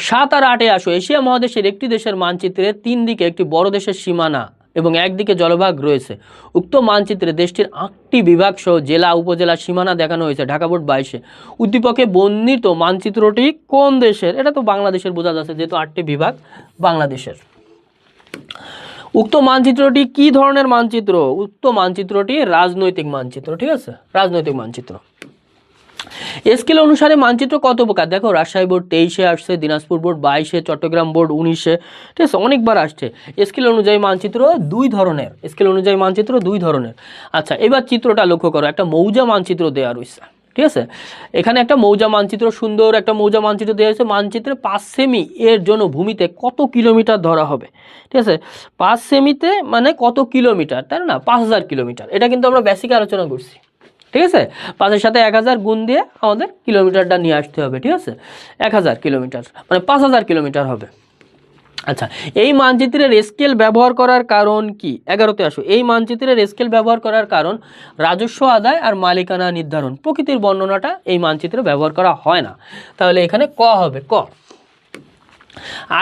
7 আর 8-এ আসো। এশিয়া মহাদেশের একটি দেশের মানচিত্রে 3 দিকে একটি বড় দেশের সীমানা এবং একদিকে জলভাগ রয়েছে। উক্ত মানচিত্রে দেশটির 8টি বিভাগ সহ জেলা উপজেলা সীমানা দেখানো হয়েছে। ঢাকা বোর্ড 22-এ। উদ্দীপকে বর্ণিত মানচিত্রটি কোন দেশের? এটা তো বাংলাদেশের বোঝা যাচ্ছে, যেহেতু 8টি বিভাগ বাংলাদেশের। উক্ত মানচিত্রটি কি ধরনের মানচিত্র? উক্ত মানচিত্রটি রাজনৈতিক মানচিত্র, ঠিক আছে, রাজনৈতিক মানচিত্র। স্কেল অনুসারে মানচিত্র কত প্রকার? দেখো, রাজশাহী বোর্ড 23-এ আসছে, দিনাজপুর বোর্ড 22-এ, চট্টগ্রাম বোর্ড 19-এ, ঠিক আছে, অনেকবার আসছে। স্কেল অনুযায়ী মানচিত্র 2 ধরনের, স্কেল অনুযায়ী মানচিত্র 2 ধরনের। আচ্ছা, এবার চিত্রটা লক্ষ্য করো, একটা মৌজা মানচিত্র দেওয়া রয়েছে, ঠিক আছে, এখানে একটা মৌজা মানচিত্র, সুন্দর একটা মৌজা মানচিত্র দেওয়া হয়েছে। মানচিত্রে 5 সেমি এর জন্য ভূমিতে কত কিলোমিটার ধরা হবে? ঠিক আছে, 5 সেমিতে মানে কত কিলোমিটার, তাই না? 5000 কিলোমিটার। এটা কিন্তু আমরা বেসিকে আলোচনা করছি, ঠিক আছে। 5-এর সাথে 1000 গুণ দিয়ে আমাদের কিলোমিটারটা নিয়ে আসতে হবে, ঠিক আছে, 1000 কিলোমিটার মানে 5000 কিলোমিটার হবে। আচ্ছা, এই মানচিত্রের স্কেল ব্যবহার করার কারণ কি? 11-তে আসো। এই মানচিত্রের স্কেল ব্যবহার করার কারণ রাজস্ব আদায় আর মালিকানা নির্ধারণ। প্রকৃতির বর্ণনাটা এই মানচিত্রে ব্যবহার করা হয় না, তাহলে এখানে ক হবে, ক।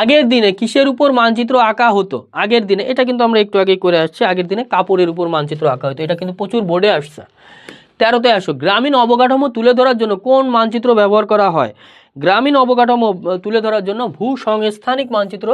আগের দিনে কিসের উপর মানচিত্র আঁকা হতো? আগের দিনে, এটা কিন্তু আমরা একটু আগেই করে আসছি, আগের দিনে কাপড়ের উপর মানচিত্র আঁকা হতো, এটা কিন্তু প্রচুর বোর্ডে আসছে। 13-তে আসো। গ্রামীণ অবকাঠামো তুলে ধরার জন্য কোন মানচিত্র ব্যবহার করা হয়? গ্রামীণ অবকাঠামো তুলে ধরার জন্য ভূসংস্থানিক মানচিত্র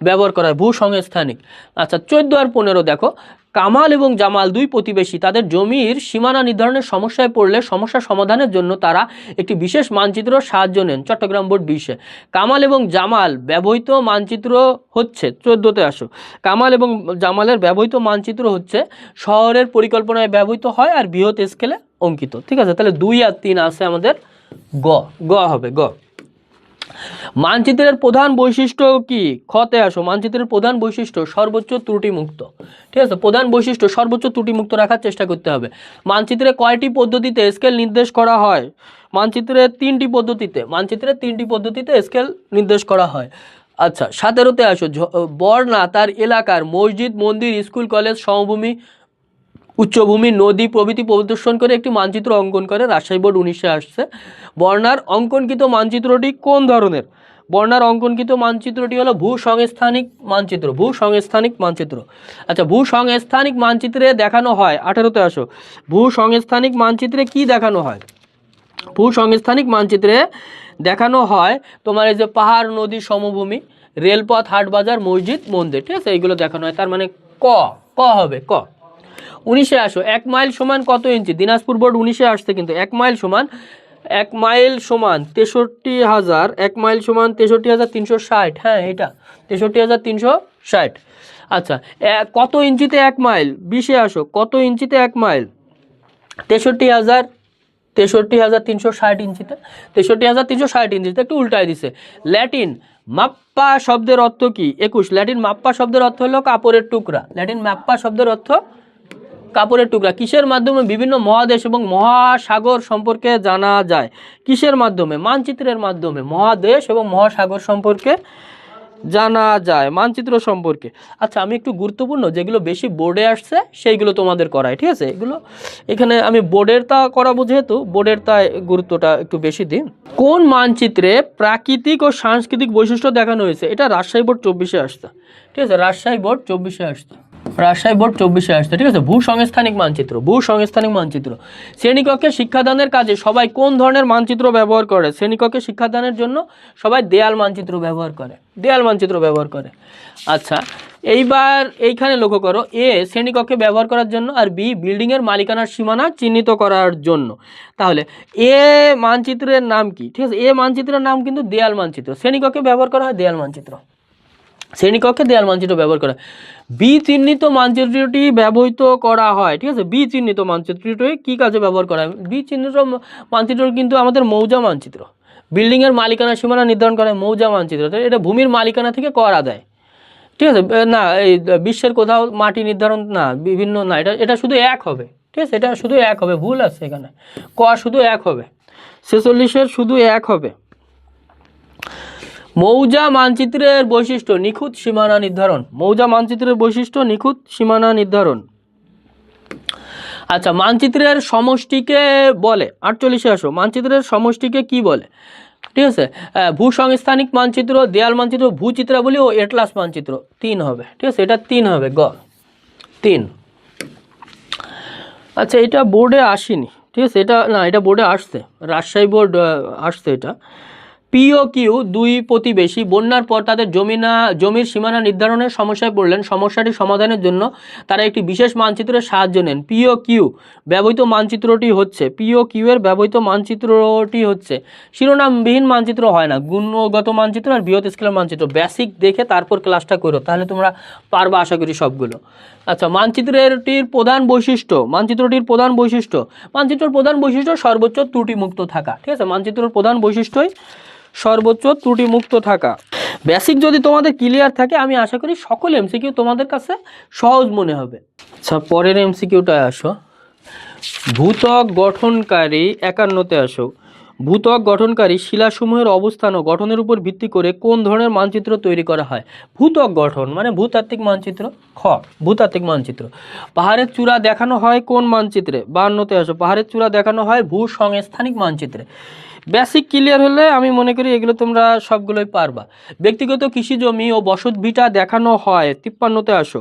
ব্যবহার করা হয়, ভূসংস্থানিক। আচ্ছা, 14 আর 15 দেখো। কামাল এবং জামাল 2 প্রতিবেশী, তাদের জমির সীমানা নির্ধারণের সমস্যায় পড়লে সমস্যা সমাধানের জন্য তারা একটি বিশেষ মানচিত্র সাহায্য নেন। চট্টগ্রাম বোর্ড 20-এ। কামাল এবং জামাল ব্যবহৃত মানচিত্র হচ্ছে, 14-তে আসো। কামাল এবং জামালের ব্যবহৃত মানচিত্র হচ্ছে শহরের পরিকল্পনায় ব্যবহৃত হয় আর বৃহৎ স্কেলে অঙ্কিত, ঠিক আছে। তাহলে 2 আর 3 আছে আমাদের গ, গ হবে, গ। মানচিত্রের প্রধান বৈশিষ্ট্য কি? খতে আসো। মানচিত্রের প্রধান বৈশিষ্ট্য সর্বোচ্চ ত্রুটিমুক্ত, ঠিক আছে, প্রধান বৈশিষ্ট্য সর্বোচ্চ ত্রুটিমুক্ত রাখার চেষ্টা করতে হবে। মানচিত্রে কয়টি পদ্ধতিতে স্কেল নির্দেশ করা হয়? মানচিত্রে 3টি পদ্ধতিতে, মানচিত্রে 3টি পদ্ধতিতে স্কেল নির্দেশ করা হয়। আচ্ছা, 17-তে আসো। বর্ণা তার এলাকার মসজিদ, মন্দির, স্কুল, কলেজ, সমভূমি, উচ্চভূমি, নদী প্রভৃতি প্রদর্শন করে একটি মানচিত্র অঙ্কন করে। রাজশাহী বোর্ড 19-এ আসছে। বর্ণার অঙ্কনকৃত মানচিত্রটি কোন ধরনের? বর্ণার অঙ্কনকৃত মানচিত্রটি হলো ভূসংস্থানিক মানচিত্র, ভূসংস্থানিক মানচিত্র। আচ্ছা, ভূসংস্থানিক মানচিত্রে দেখানো হয়, 18-তে আসো। ভূসংস্থানিক মানচিত্রে কি দেখানো হয়? ভূসংস্থানিক মানচিত্রে দেখানো হয় তোমার এই যে পাহাড়, নদী, সমভূমি, রেলপথ, হাট বাজার, মসজিদ, মন্দির, ঠিক আছে, এইগুলো দেখানো হয়। তার মানে ক, ক হবে, ক। 19-এ আসো। 1 মাইল সমান কত ইঞ্চি? দিনাজপুর বোর্ড 19-এ আসছে কিন্তু। 1 মাইল সমান 63,000, 1 মাইল সমান 63,360, হ্যাঁ এটা 63,360। আচ্ছা, কত ইঞ্চিতে 1 মাইল? 20-এ আসো। কত ইঞ্চিতে 1 মাইল? 63,360 ইঞ্চিতে, 63,360 ইঞ্চিতে, একটু উল্টায় দিছে। ল্যাটিন মাপ্পা শব্দের অর্থ কি? 21। ল্যাটিন মাপ্পা শব্দের অর্থ হলো কাপড়ের টুকরা। ল্যাটিন মাপ্পা শব্দের অর্থ কাপড়ের টুকরা। কিসের মাধ্যমে বিভিন্ন মহাদেশ এবং মহাসাগর সম্পর্কে জানা যায়? কিসের মাধ্যমে? মানচিত্রের মাধ্যমে মহাদেশ এবং মহাসাগর সম্পর্কে জানা যায়, মানচিত্র সম্পর্কে। আচ্ছা, আমি একটু গুরুত্বপূর্ণ যেগুলো বেশি বোর্ডে আসছে সেইগুলো তোমাদের করাই, ঠিক আছে? এগুলো এখানে আমি বোর্ডের তা করাবো, যেহেতু বোর্ডের তা গুরুত্বটা একটু বেশি দিই। কোন মানচিত্রে প্রাকৃতিক ও সাংস্কৃতিক বৈশিষ্ট্য দেখানো হয়েছে? এটা রাজশাহী বোর্ড 24-এ আসছে, ঠিক আছে? রাজশাহী বোর্ড 24-এ আসছে, রাজশাহী বোর্ড 24-এ আসছে, ঠিক আছে? ভূসংস্থানিক মানচিত্র, ভূসংস্থানিক মানচিত্র। শ্রেণীকক্ষে শিক্ষাদানের কাজে সবাই কোন ধরনের মানচিত্র ব্যবহার করে? শ্রেণীকক্ষে শিক্ষাদানের জন্য সবাই দেয়াল মানচিত্র ব্যবহার করে, দেয়াল মানচিত্র ব্যবহার করে। আচ্ছা, এইবার এইখানে লক্ষ্য করো, এ শ্রেণীকক্ষে ব্যবহার করার জন্য, আর বি বিল্ডিংয়ের মালিকানার সীমানা চিহ্নিত করার জন্য। তাহলে এ মানচিত্রের নাম কি? ঠিক আছে, এ মানচিত্রের নাম কিন্তু দেয়াল মানচিত্র। শ্রেণীকক্ষে ব্যবহার করা হয় দেয়াল মানচিত্র, শ্রেণীকক্ষে দেয়াল মানচিত্র ব্যবহার করা। বি চিহ্নিত মানচিত্রটি ব্যবহৃত করা হয়, ঠিক আছে? বি চিহ্নিত মানচিত্রটি কি কাজে ব্যবহার করা হয়? বি চিহ্নিত মানচিত্র কিন্তু আমাদের মৌজা মানচিত্র, বিল্ডিংয়ের মালিকানা সীমানা নির্ধারণ করা হয় মৌজা মানচিত্র। এটা ভূমির মালিকানা থেকে করা দেয়, ঠিক আছে? না, এই বিশ্বের কোথাও মাটি নির্ধারণ না, বিভিন্ন না, এটা শুধু এক হবে, ঠিক আছে? এটা শুধু এক হবে, ভুল আছে এখানে, ক শুধু এক হবে, 46-এর শুধু এক হবে। মৌজা মানচিত্রের বৈশিষ্ট্য নিখুঁত সীমানা নির্ধারণ, মৌজা মানচিত্রের বৈশিষ্ট্য নিখুঁত সীমানা নির্ধারণ। আচ্ছা, মানচিত্রের সমষ্টিকে বলে, 48-এ আসো, মানচিত্রের সমষ্টিকে কি বলে? ঠিক আছে, ভূসংস্থানিক মানচিত্র, দেয়াল মানচিত্র, ভূচিত্রাবলী ও এটলাস মানচিত্র। 3 হবে, ঠিক আছে? এটা 3 হবে, গ 3। আচ্ছা, এটা বোর্ডে আসেনি, ঠিক আছে? এটা না, এটা বোর্ডে আসছে, রাজশাহী বোর্ড আসছে এটা। পি ও কিউ দুই প্রতিবেশী বন্যার পর তাদের জমির সীমানা নির্ধারণের সমস্যায় পড়লেন। সমস্যাটি সমাধানের জন্য তারা একটি বিশেষ মানচিত্রের সাহায্য নেন। পি ও কিউ ব্যবহৃত মানচিত্রটি হচ্ছে, পি ও কিউ এর ব্যবহৃত মানচিত্রটি হচ্ছে, শিরোনামবিহীন মানচিত্র হয় না, গুণগত মানচিত্র আর বৃহৎ স্কেলের মানচিত্র। বেসিক দেখে তারপর ক্লাসটা করো, তাহলে তোমরা পারবা আশা করি সবগুলো। আচ্ছা, মানচিত্রটির প্রধান বৈশিষ্ট্য, মানচিত্রটির প্রধান বৈশিষ্ট্য, মানচিত্রের প্রধান বৈশিষ্ট্য সর্বোচ্চ ত্রুটিমুক্ত থাকা, ঠিক আছে? মানচিত্রের প্রধান বৈশিষ্ট্যই সর্বোচ্চ ত্রুটিমুক্ত থাকা। বেসিক যদি তোমাদের ক্লিয়ার থাকে, আমি আশা করি সকল এমসিকিউ তোমাদের কাছে সহজ মনে হবে। আচ্ছা, পরের এমসিকিউটা আসো, ভূত্বক গঠনকারী 51-তে আসো। ভূত্বক গঠনকারী শিলাসমূহের অবস্থান ও গঠনের উপর ভিত্তি করে কোন ধরনের মানচিত্র তৈরি করা হয়? ভূত্বক গঠন মানে ভূতাত্ত্বিক মানচিত্র, খ ভূতাত্ত্বিক মানচিত্র। পাহাড়ের চূড়া দেখানো হয় কোন মানচিত্রে? 52-তে আসো, পাহাড়ের চূড়া দেখানো হয় ভূসংস্থানিক মানচিত্রে। বেসিক ক্লিয়ার হলে আমি মনে করি এগুলো তোমরা সবগুলোই পারবা। ব্যক্তিগত কৃষি জমি ও বসত ভিটা দেখানো হয়, 53-তে আসো,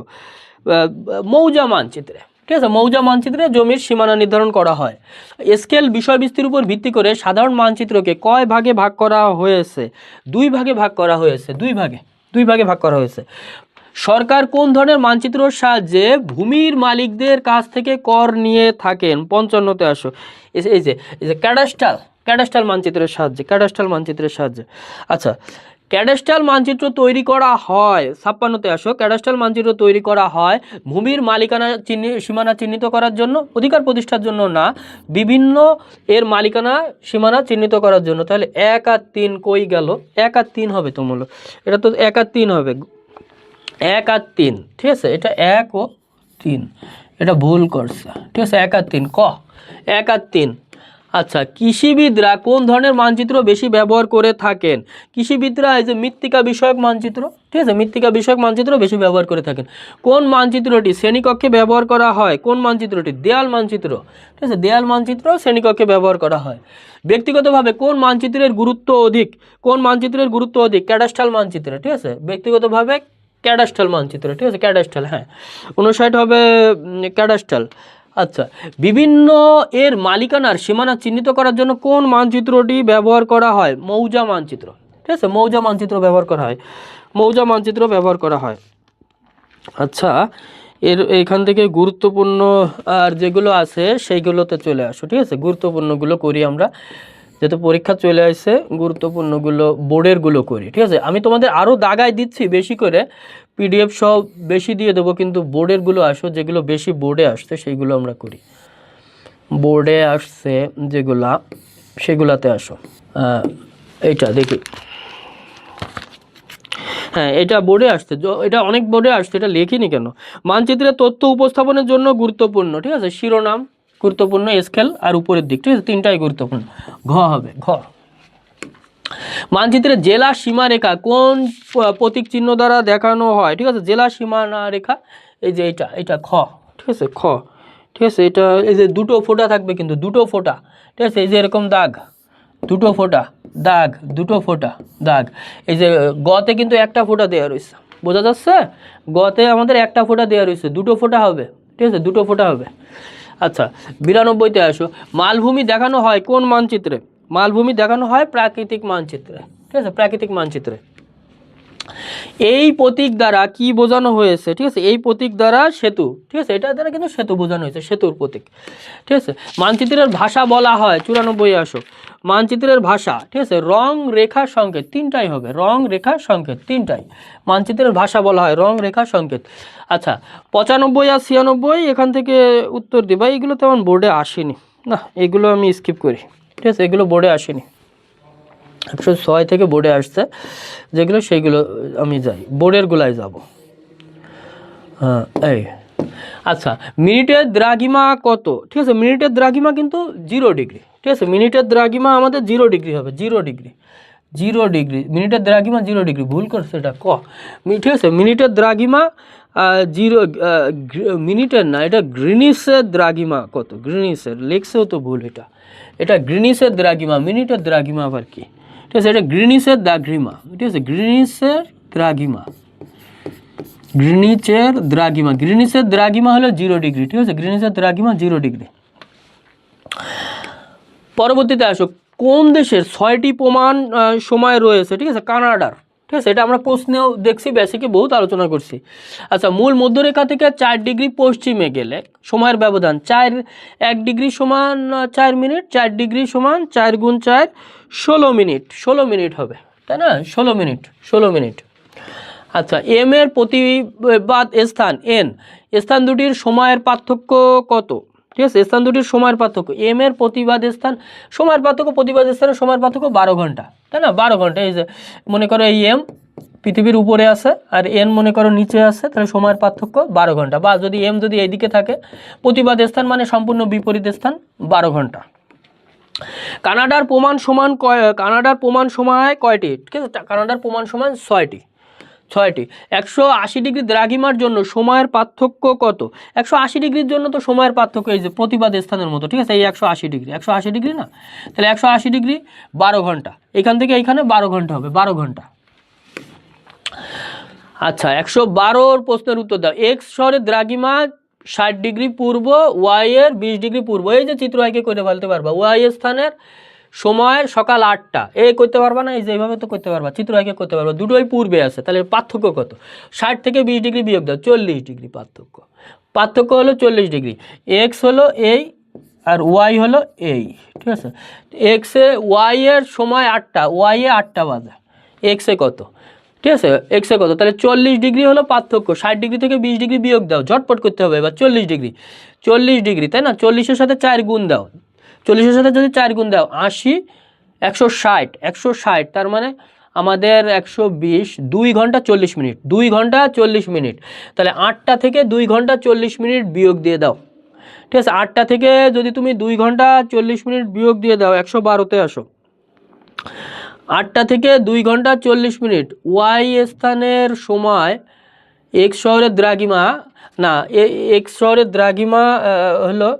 মৌজা মানচিত্রে, ঠিক আছে? মৌজা মানচিত্রে জমির সীমানা নির্ধারণ করা হয়। স্কেল বিষয়বস্তুর উপর ভিত্তি করে সাধারণ মানচিত্রকে কয় ভাগে ভাগ করা হয়েছে? 2 ভাগে ভাগ করা হয়েছে, 2 ভাগে ভাগ করা হয়েছে। সরকার কোন ধরনের মানচিত্রের সাহায্যে ভূমির মালিকদের কাছ থেকে কর নিয়ে থাকেন? 55-তে আসো, এই যে ক্যাডাস্ট্রাল মানচিত্রের সাহায্যে, ক্যাডাস্ট্রাল মানচিত্রের সাহায্যে। আচ্ছা, ক্যাডাস্ট্রাল মানচিত্র তৈরি করা হয়, 56-তে আসো, ক্যাডাস্ট্রাল মানচিত্র তৈরি করা হয় ভূমির মালিকানা সীমানা চিহ্নিত করার জন্য, অধিকার প্রতিষ্ঠার জন্য না, বিভিন্ন এর মালিকানা সীমানা চিহ্নিত করার জন্য। তাহলে 1 আর 3 কই গেল? 1 আর 3 হবে তোমরা, এটা তো 1 আর 3 হবে, 1 আর 3, ঠিক আছে? এটা 1 ও 3, এটা ভুল করছে, ঠিক আছে? 1 আর 3, ক 1 আর 3। আচ্ছা, কৃষিবিদরা কোন ধরনের মানচিত্র বেশি ব্যবহার করে থাকেন? কৃষিবিদরা এই যে মৃত্তিকা বিষয়ক মানচিত্র, ঠিক আছে? মৃত্তিকা বিষয়ক মানচিত্র বেশি ব্যবহার করে থাকেন। কোন মানচিত্রটি শ্রেণীকক্ষে ব্যবহার করা হয়? কোন মানচিত্রটি? দেয়াল মানচিত্র, ঠিক আছে? দেয়াল মানচিত্র শ্রেণীকক্ষে ব্যবহার করা হয়। ব্যক্তিগতভাবে কোন মানচিত্রের গুরুত্ব অধিক? কোন মানচিত্রের গুরুত্ব অধিক? ক্যাডাস্ট্রাল মানচিত্র, ঠিক আছে? ব্যক্তিগতভাবে ক্যাডাস্ট্রাল মানচিত্র, ঠিক আছে? ক্যাডাস্ট্রাল, হ্যাঁ, 59 হবে ক্যাডাস্ট্রাল। আচ্ছা, বিভিন্ন এর মালিকানার সীমানা চিহ্নিত করার জন্য কোন মানচিত্রটি ব্যবহার করা হয়? মৌজা মানচিত্র, ঠিক আছে? মৌজা মানচিত্র ব্যবহার করা হয়, মৌজা মানচিত্র ব্যবহার করা হয়। আচ্ছা, এখান থেকে গুরুত্বপূর্ণ আর যেগুলো আছে সেইগুলোতে চলে আসো, ঠিক আছে? গুরুত্বপূর্ণগুলো করি আমরা, যেহেতু পরীক্ষা চলে আসছে, গুরুত্বপূর্ণগুলো বোর্ডেরগুলো করি, ঠিক আছে? আমি তোমাদের আরও দাগায় দিচ্ছি বেশি করে, পিডিএফ সব বেশি দিয়ে দেবো, কিন্তু বোর্ডেরগুলো আসো, যেগুলো বেশি বোর্ডে আসছে সেইগুলো আমরা করি। বোর্ডে আসছে যেগুলা সেগুলাতে আসো। এইটা দেখি, হ্যাঁ, এটা বোর্ডে আসছে, এটা অনেক বোর্ডে আসছে, এটা লেখিনি কেন। মানচিত্রের তথ্য উপস্থাপনের জন্য গুরুত্বপূর্ণ, ঠিক আছে, শিরোনাম গুরুত্বপূর্ণ, স্কেল আর উপরের দিক, ঠিক আছে, তিনটাই গুরুত্বপূর্ণ। ঘ হবে, ঘ। মানচিত্রের জেলা সীমারেখা কোন প্রতীক চিহ্ন দ্বারা দেখানো হয়, ঠিক আছে, জেলা সীমানা রেখা, এই যে এটা খ, ঠিক আছে, খ, ঠিক আছে, এটা এই যে দুটো ফোঁটা থাকবে, কিন্তু দুটো ফোঁটা, ঠিক আছে, এই যে এরকম দাগ, দুটো ফোঁটা দাগ, দুটো ফোঁটা দাগ। এই যে গতে কিন্তু একটা ফোঁটা দেওয়া রয়েছে, বোঝা যাচ্ছে, গতে আমাদের একটা ফোঁটা দেওয়া রয়েছে, দুটো ফোঁটা হবে, ঠিক আছে, দুটো ফোঁটা হবে। আচ্ছা, 92তে আসো। মালভূমি দেখানো হয় কোন মানচিত্রে? মালভূমি দেখানো হয় প্রাকৃতিক মানচিত্রে, ঠিক আছে, প্রাকৃতিক মানচিত্রে। এই প্রতীক দ্বারা কি বোঝানো হয়েছে, ঠিক আছে, এই প্রতীক দ্বারা সেতু, ঠিক আছে, এটা দ্বারা কিন্তু সেতু বোঝানো হয়েছে, সেতুর প্রতীক, ঠিক আছে। মানচিত্রের ভাষা বলা হয়, 94 আসো। মানচিত্রের ভাষা, ঠিক আছে, রং রেখা সংকেত, তিনটাই হবে, রং রেখা সংকেত তিনটাই মানচিত্রের ভাষা বলা হয়, রং রেখা সংকেত। আচ্ছা, 95 আর 96 এখান থেকে উত্তর দিবা, এগুলো তেমন বোর্ডে আসেনি, না এগুলো আমি স্কিপ করি, ঠিক আছে, এগুলো বোর্ডে আসেনি। 106 থেকে বোর্ডে আসছে যেগুলো, সেইগুলো আমি যাই, বোর্ডের গুলায় যাব। হ্যাঁ, এই আচ্ছা, মিনিটের দ্রাঘিমা কত, ঠিক আছে, মিনিটের দ্রাঘিমা কিন্তু 0 ডিগ্রি, ঠিক আছে, মিনিটের দ্রাঘিমা আমাদের 0 ডিগ্রি হবে, 0 ডিগ্রি, 0 ডিগ্রি, মিনিটের দ্রাঘিমা 0 ডিগ্রি, ভুল করছে এটা ক, ঠিক আছে, মিনিটের দ্রাঘিমা 0, মিনিটের না, এটা গ্রিনিসের দ্রাঘিমা কত, গ্রিনিসের লেখছেও তো ভুল, এটা গ্রিনিসের দ্রাঘিমা, মিনিটের দ্রাঘিমা আবার কি, ঠিক আছে, এটা গ্রিনিসের দ্রাঘিমা, ঠিক আছে, গ্রিনিসের দ্রাঘিমা, গ্রিনিচের দ্রাঘিমা, গ্রিনিচের দ্রাঘিমা হলো 0 ডিগ্রি, ঠিক আছে, গ্রিনিচের দ্রাঘিমা 0 ডিগ্রি। পরবর্তীতে আসো, কোন দেশের 6টি প্রমাণ সময় রয়েছে, ঠিক আছে, কানাডার, ঠিক আছে, এটা আমরা প্রশ্নেও দেখছি, বেসিকে বহুত আলোচনা করছি। আচ্ছা, মূল মধ্যরেখা থেকে 4 ডিগ্রি পশ্চিমে গেলে সময়ের ব্যবধান 1 ডিগ্রি সমান 4 মিনিট, 4 ডিগ্রি সমান 4 গুণ 4 16 মিনিট, 16 মিনিট হবে, তাই না, 16 মিনিট, 16 মিনিট। আচ্ছা, এম এর প্রতিবাদ স্থান এন, স্থান দুটির সময়ের পার্থক্য কত, ঠিক আছে, স্থান দুটির সময়ের পার্থক্য, এম এর প্রতিবাদ স্থান সময়ের পার্থক্য, প্রতিবাদ স্থানের সময়ের পার্থক্য 12 ঘন্টা, তাই না, 12 ঘন্টা। এই যে মনে করো এই এম পৃথিবীর উপরে আছে আর এন মনে করো নিচে আছে, তাহলে সময়ের পার্থক্য 12 ঘন্টা, বা যদি এম যদি এইদিকে থাকে, প্রতিবাদ স্থান মানে সম্পূর্ণ বিপরীত স্থান, 12 ঘন্টা। কানাডার প্রমাণ সমান কানাডার প্রমাণ সময় কয়টি, ঠিক আছে, কানাডার প্রমাণ সমান 6টি, 6টি। 180 ডিগ্রি দ্রাঘিমার জন্য সময়ের পার্থক্য কত? 180 ডিগ্রির জন্য তো সময়ের পার্থক্য এই যে প্রতিবাদ স্থানের মতো, ঠিক আছে, এই 180 ডিগ্রি, 180 ডিগ্রি না, তাহলে 180 ডিগ্রি 12 ঘন্টা, এখান থেকে এইখানে 12 ঘন্টা হবে, 12 ঘন্টা। আচ্ছা, 112 প্রশ্নের উত্তর দাও। এক্স শহরের দ্রাঘিমা 60 ডিগ্রি পূর্ব, ওয়াই এর 20 ডিগ্রি পূর্ব, এই যে চিত্র আঁকে করে ফেলতে পারবা। ওয়াই স্থানের সময় সকাল 8টা, এই করতে পারবা না, এই যে এইভাবে তো করতে পারবা, চিত্র আঁকে করতে পারবা, দুটোই পূর্বে আছে, তাহলে পার্থক্য কত? 60 থেকে 20 ডিগ্রি বিয়োগ দাও, 40 ডিগ্রি পার্থক্য, পার্থক্য হলো 40 ডিগ্রি। এক্স হলো এই আর ওয়াই হলো এই, ঠিক আছে, এক্সে ওয়াই এর সময় 8টা, ওয়াই এ 8টা বাজে, এক্সে কত, ঠিক আছে, এক্সে কত, তাহলে 40 ডিগ্রি হলো পার্থক্য। 60 ডিগ্রি থেকে 20 ডিগ্রি বিয়োগ দাও, ঝটপট করতে হবে এবার। 40 ডিগ্রি, 40 ডিগ্রি, তাই না, 40-এর সাথে 4 গুণ দাও, 40-এর সাথে যদি 4 গুণ দাও 80, 160, 160, তার মানে আমাদের 120, 2 ঘন্টা 40 মিনিট, 2 ঘন্টা 40 মিনিট, তাহলে 8টা থেকে 2 ঘন্টা 40 মিনিট বিয়োগ দিয়ে দাও, ঠিক আছে, 8টা থেকে যদি তুমি 2 ঘন্টা 40 মিনিট বিয়োগ দিয়ে দাও, 112তে আসো। 8টা থেকে 2 ঘন্টা 40 মিনিট, ওয়াই স্থানের সময় এক্স শহরের দ্রাঘিমা, না এক্স শহরের দ্রাঘিমা হলো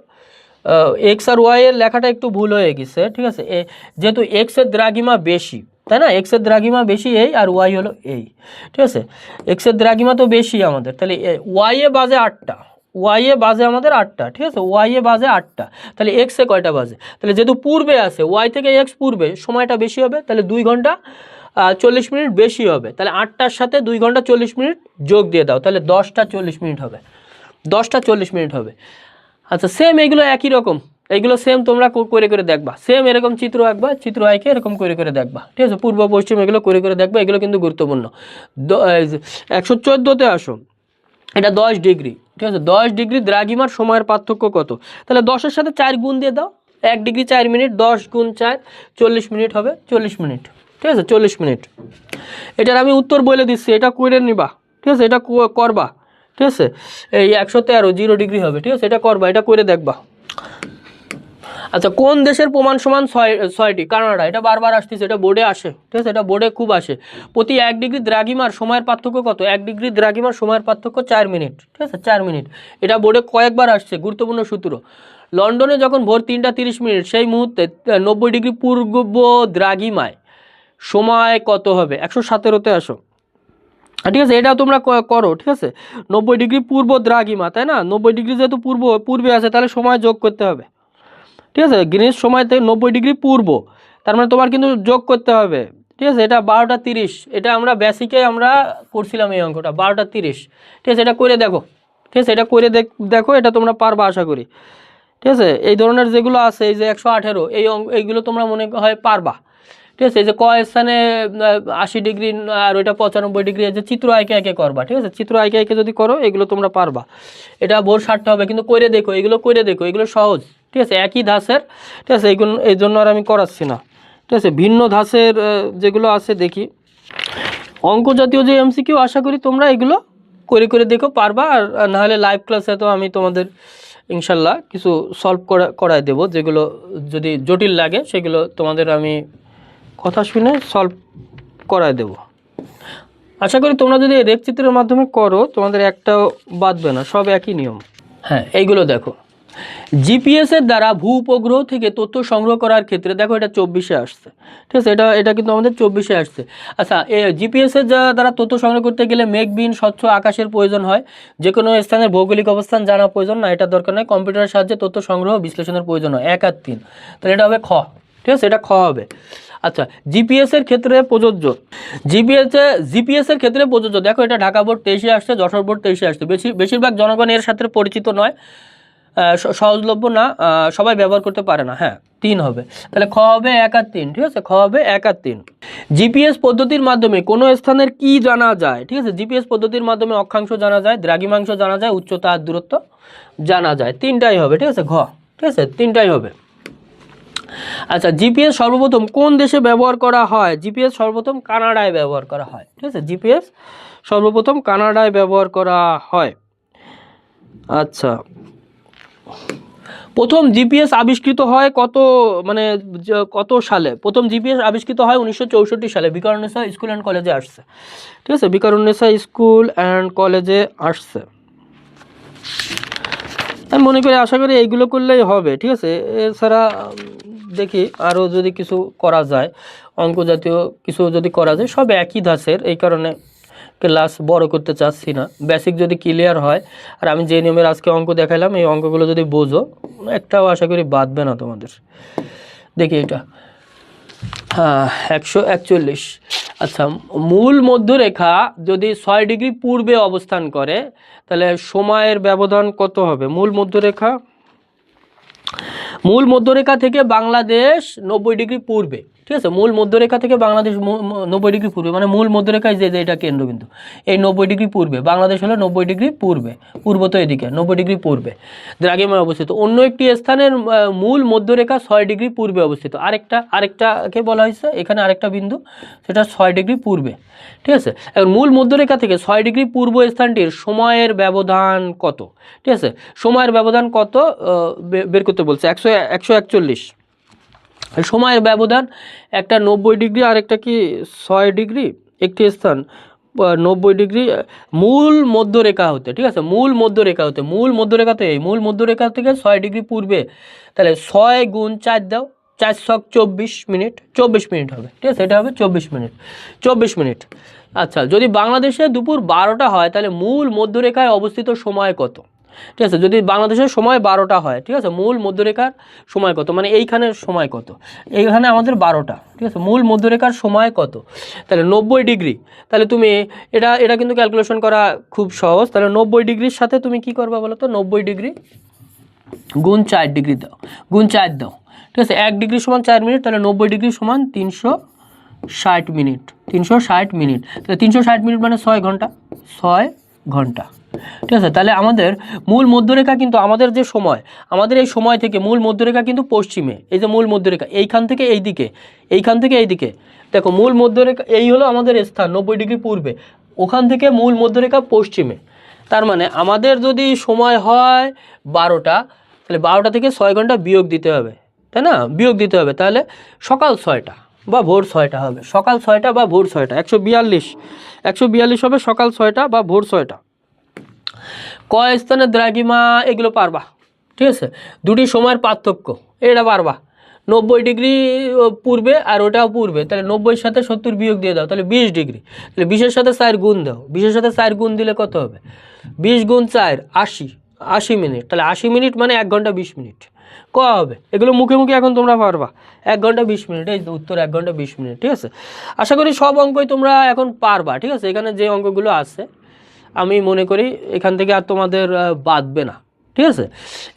এক্স আর ওয়াই এর লেখাটা একটু ভুল হয়ে গেছে, ঠিক আছে, যেহেতু এক্সের দ্রাঘিমা বেশি, তাই না, এক্সের দ্রাঘিমা বেশি এই, আর ওয়াই হলো এই, ঠিক আছে, এক্সের দ্রাঘিমা তো বেশি আমাদের, তাহলে ওয়াই এ বাজে 8টা, ওয়াই এ বাজে আমাদের 8টা, ঠিক আছে, ওয়াই এ বাজে 8টা, তাহলে এক্সে কয়টা বাজে, তাহলে যেহেতু পূর্বে আছে, ওয়াই থেকে এক্স পূর্বে, সময়টা বেশি হবে, তাহলে 2 ঘন্টা 40 মিনিট বেশি হবে, তাহলে 8টার সাথে 2 ঘন্টা 40 মিনিট যোগ দিয়ে দাও, তাহলে 10টা 40 মিনিট হবে, 10টা 40 মিনিট হবে। আচ্ছা, সেম এগুলো একই রকম, এইগুলো সেম তোমরা করে করে দেখবা, সেম এরকম চিত্র আঁকবা, চিত্র আঁকে এরকম করে করে দেখবা, ঠিক আছে, পূর্ব পশ্চিম এগুলো করে করে দেখবা, এগুলো কিন্তু গুরুত্বপূর্ণ। 114তে আসো, এটা 10 ডিগ্রি, ঠিক আছে, 10 ডিগ্রি দ্রাঘিমার সময়ের পার্থক্য কত? তাহলে 10-এর সাথে 4 গুণ দিয়ে দাও, 1 ডিগ্রি 4 মিনিট, 10 গুণ 4 40 মিনিট হবে, 40 মিনিট, ঠিক আছে, 40 মিনিট। এটার আমি উত্তর বলে দিচ্ছি, এটা করে নিবা, ঠিক আছে, এটা করবা, ঠিক আছে। এই 113 0 ডিগ্রি হবে, ঠিক আছে, এটা করবা, এটা করে দেখবা। আচ্ছা, কোন দেশের প্রমাণ সমান 6টি? কানাডা। এটা বারবার আসতেছে, এটা বোর্ডে আসে, ঠিক আছে, এটা বোর্ডে খুব আসে। প্রতি 1 ডিগ্রি দ্রাঘিমার সময়ের পার্থক্য কত? 1 ডিগ্রি দ্রাঘিমার সময়ের পার্থক্য 4 মিনিট, ঠিক আছে, 4 মিনিট। এটা বোর্ডে কয়েকবার আসছে, গুরুত্বপূর্ণ সূত্র। লন্ডনে যখন ভোর 3টা 30 মিনিট, সেই মুহূর্তে 90 ডিগ্রি পূর্ব দ্রাঘিমায় সময় কত হবে? 117তে আসো, ঠিক আছে, এটা তোমরা করো, ঠিক আছে। 90 ডিগ্রি পূর্ব দ্রাঘিমা, তাই না? 90 ডিগ্রি যেহেতু পূর্বে আছে, তাহলে সময় যোগ করতে হবে, ঠিক আছে। গ্রিনিচ সময় থেকে 90 ডিগ্রি পূর্ব, তার মানে তোমার কিন্তু যোগ করতে হবে, ঠিক আছে। এটা 12টা 30, এটা আমরা বেসিকে আমরা করছিলাম এই অঙ্কটা, 12টা 30, ঠিক আছে। এটা করে দেখো, ঠিক আছে, এটা করে দেখো, এটা তোমরা পারবা আশা করি, ঠিক আছে। এই ধরনের যেগুলো আছে, এই যে 118, এইগুলো তোমরা মনে হয় পারবা, ঠিক আছে। এই যে ক স্থানে 80 ডিগ্রি আর ওইটা 95 ডিগ্রি, এই যে চিত্র আঁকে আঁকে করবা, ঠিক আছে। চিত্র আঁকে আঁকে যদি করো, এগুলো তোমরা পারবা। এটা ভোর 7টা হবে, কিন্তু করে দেখো, এগুলো করে দেখো, এগুলো সহজ, ঠিক আছে, একই ধাঁচের, ঠিক আছে। এইগুলো এই জন্য আর আমি করাচ্ছি না, ঠিক আছে। ভিন্ন ধাঁচের যেগুলো আছে দেখি, অঙ্ক জাতীয় যে এমসিকিউ, আশা করি তোমরা এগুলো করে দেখো, পারবা। আর নাহলে লাইভ ক্লাসে তো আমি তোমাদের ইনশাল্লাহ কিছু সলভ করায় দেবো, যেগুলো যদি জটিল লাগে সেগুলো তোমাদের আমি কথা শুনে সলভ করায় দেব। আশা করি তোমরা যদি রেখচিত্রের মাধ্যমে করো, তোমাদের একটাও বাদবে না, সব একই নিয়ম। হ্যাঁ, এইগুলো দেখো, জিপিএসের দ্বারা ভূ উপগ্রহ থেকে তথ্য সংগ্রহ করার ক্ষেত্রে, দেখো এটা 24-এ আসছে, ঠিক আছে, এটা কিন্তু আমাদের 24-এ আসছে। আচ্ছা, জিপিএসের দ্বারা তথ্য সংগ্রহ করতে গেলে মেঘবিহীন স্বচ্ছ আকাশের প্রয়োজন হয়, যে কোনো স্থানের ভৌগোলিক অবস্থান জানা প্রয়োজন না, এটা দরকার নয়। কম্পিউটারের সাহায্যে তথ্য সংগ্রহ বিশ্লেষণের প্রয়োজন হয়, 1 আর 3, তাহলে এটা হবে খ, ঠিক আছে, এটা খ হবে। আচ্ছা, জিপিএসের ক্ষেত্রে প্রযোজ্য, জিপিএসের ক্ষেত্রে প্রযোজ্য, দেখো এটা ঢাকা বোর্ড 23-এ আসছে, যশোর বোর্ড 23-এ আসছে। বেশিরভাগ জনগণ এর সাথে পরিচিত নয়, সহজলভ্য না, সবাই ব্যবহার করতে পারে না। হ্যাঁ, 3 হবে, তাহলে খ হবে 1 আর 3, ঠিক আছে, খ হবে 1 আর 3। জিপিএস পদ্ধতির মাধ্যমে কোনো স্থানের কি জানা যায়? ঠিক আছে, জিপিএস পদ্ধতির মাধ্যমে অক্ষাংশ জানা যায়, দ্রাঘিমাংশ জানা যায়, উচ্চতা আর দূরত্ব জানা যায়, 3টাই হবে, ঠিক আছে, ঘ, ঠিক আছে, 3টাই হবে। আচ্ছা, জিপিএস সর্বপ্রথম কোন দেশে ব্যবহার করা হয়? জিপিএস সর্বপ্রথম কানাডায় ব্যবহার করা হয়, ঠিক আছে, জিপিএস সর্বপ্রথম কানাডায় ব্যবহার করা হয়। আচ্ছা, প্রথম জিপিএস আবিষ্কৃত হয় কত সালে? প্রথম জিপিএস আবিষ্কৃত হয় 1964 সালে, বিকারুন্নিসা স্কুল অ্যান্ড কলেজে আসছে, ঠিক আছে, বিকারুন্নিসা স্কুল অ্যান্ড কলেজে আসছে। আমি মনে করি, আশা করি এইগুলো করলেই হবে, ঠিক আছে। এছাড়া দেখি আরও যদি কিছু করা যায়, অঙ্ক জাতীয় কিছু যদি করা যায়, সব একই ধাঁচের, এই কারণে ক্লাস বড় করতে চাচ্ছি না। বেসিক যদি ক্লিয়ার হয়, আর আমি যে নিয়মের আজকে অঙ্ক দেখালাম, এই অঙ্কগুলো যদি বোঝো, একটাও আশা করি বাদবে না তোমাদের। দেখি এটা, হ্যাঁ, 141। আচ্ছা, মূল মধ্যরেখা যদি 6 ডিগ্রি পূর্বে অবস্থান করে, তাহলে সময়ের ব্যবধান কত হবে? মূল মধ্যরেখা থেকে বাংলাদেশ 90 ডিগ্রি পূর্বে, ঠিক আছে, মূল মধ্যরেখা থেকে বাংলাদেশ 90 ডিগ্রি পূর্বে, মানে মূল মধ্যরেখায় যে এটা কেন্দ্রবিন্দু, এই 90 ডিগ্রি পূর্বে, বাংলাদেশ হলো 90 ডিগ্রি পূর্বে, পূর্ব তো এদিকে 90 ডিগ্রি পূর্বে দ্রাঘিমায় অবস্থিত। অন্য একটি স্থানের মূল মধ্যরেখা 6 ডিগ্রি পূর্বে অবস্থিত, আরেকটাকে বলা হয়েছে এখানে, আরেকটা বিন্দু, সেটা 6 ডিগ্রি পূর্বে, ঠিক আছে। এখন মূল মধ্যরেখা থেকে 6 ডিগ্রি পূর্ব স্থানটির সময়ের ব্যবধান কত? ঠিক আছে, সময়ের ব্যবধান কত বের করতে বলছে, 141 সময়ের ব্যবধান, একটা 90 ডিগ্রি আর একটা কি 6 ডিগ্রি, একটি স্থান 90 ডিগ্রি মূল মধ্যরেখা হতে, ঠিক আছে, মূল মধ্যরেখাতে এই মূল মধ্যরেখা থেকে 6 ডিগ্রি পূর্বে, তাহলে 6 গুণ 4 দাও, 4 ছক 24 মিনিট, 24 মিনিট হবে, ঠিক আছে, এটা হবে 24 মিনিট। আচ্ছা, যদি বাংলাদেশে দুপুর 12টা হয়, তাহলে মূল মধ্যরেখায় অবস্থিত সময় কত? ঠিক আছে, যদি বাংলাদেশের সময় 12টা হয়, ঠিক আছে, মূল মধ্যরেখার সময় কত, মানে এইখানের সময় কত? এইখানে আমাদের 12টা, ঠিক আছে, মূল মধ্যরেখার সময় কত? তাহলে 90 ডিগ্রি, তাহলে তুমি এটা কিন্তু ক্যালকুলেশন করা খুব সহজ। তাহলে 90 ডিগ্রির সাথে তুমি কি করবা বলো তো? 90 ডিগ্রি গুণ 4 ডিগ্রি দাও, ঠিক আছে, 1 ডিগ্রি সমান 4 মিনিট, তাহলে 90 ডিগ্রি সমান 360 মিনিট, তাহলে 360 মিনিট মানে 6 ঘন্টা, ঠিক আছে, তাহলে আমাদের মূল মধ্যরেখা কিন্তু আমাদের যে সময়, আমাদের এই সময় থেকে মূল মধ্যরেখা কিন্তু পশ্চিমে, এই যে মূল মধ্যরেখা এইখান থেকে এই দিকে, এইখান থেকে এই দিকে দেখো মূল মধ্যরেখা এই হলো আমাদের স্থান 90 ডিগ্রি পূর্বে, ওখান থেকে মূল মধ্যরেখা পশ্চিমে। তার মানে আমাদের যদি সময় হয় 12টা, তাহলে 12টা থেকে 6 ঘন্টা বিয়োগ দিতে হবে, তাই না, বিয়োগ দিতে হবে, তাহলে সকাল 6টা বা ভোর 6টা হবে, সকাল 6টা বা ভোর 6টা, 142 হবে সকাল 6টা বা ভোর 6টা। কয় স্থানের দ্রাঘিমা এগুলো পারবা, ঠিক আছে, দুটি সময়ের পার্থক্য এটা পারবা, 90 ডিগ্রি পূর্বে আর ওটাও পূর্বে, তাহলে 90-র সাথে 70 বিয়োগ দিয়ে দাও, তাহলে 20 ডিগ্রি, তাহলে 20-এর সাথে 4 গুণ দাও, 20-এর সাথে 4 গুণ দিলে কত হবে, 20 গুণ 4 80 মিনিট, তাহলে 80 মিনিট মানে 1 ঘন্টা 20 মিনিট ক হবে, এগুলো মুখে মুখে এখন তোমরা পারবা, 1 ঘন্টা 20 মিনিট, এই উত্তর 1 ঘন্টা 20 মিনিট, ঠিক আছে। আশা করি সব অঙ্কই তোমরা এখন পারবা, ঠিক আছে, এখানে যে অঙ্কগুলো আছে আমি মনে করি এখান থেকে আর তোমাদের বাদবে না, ঠিক আছে,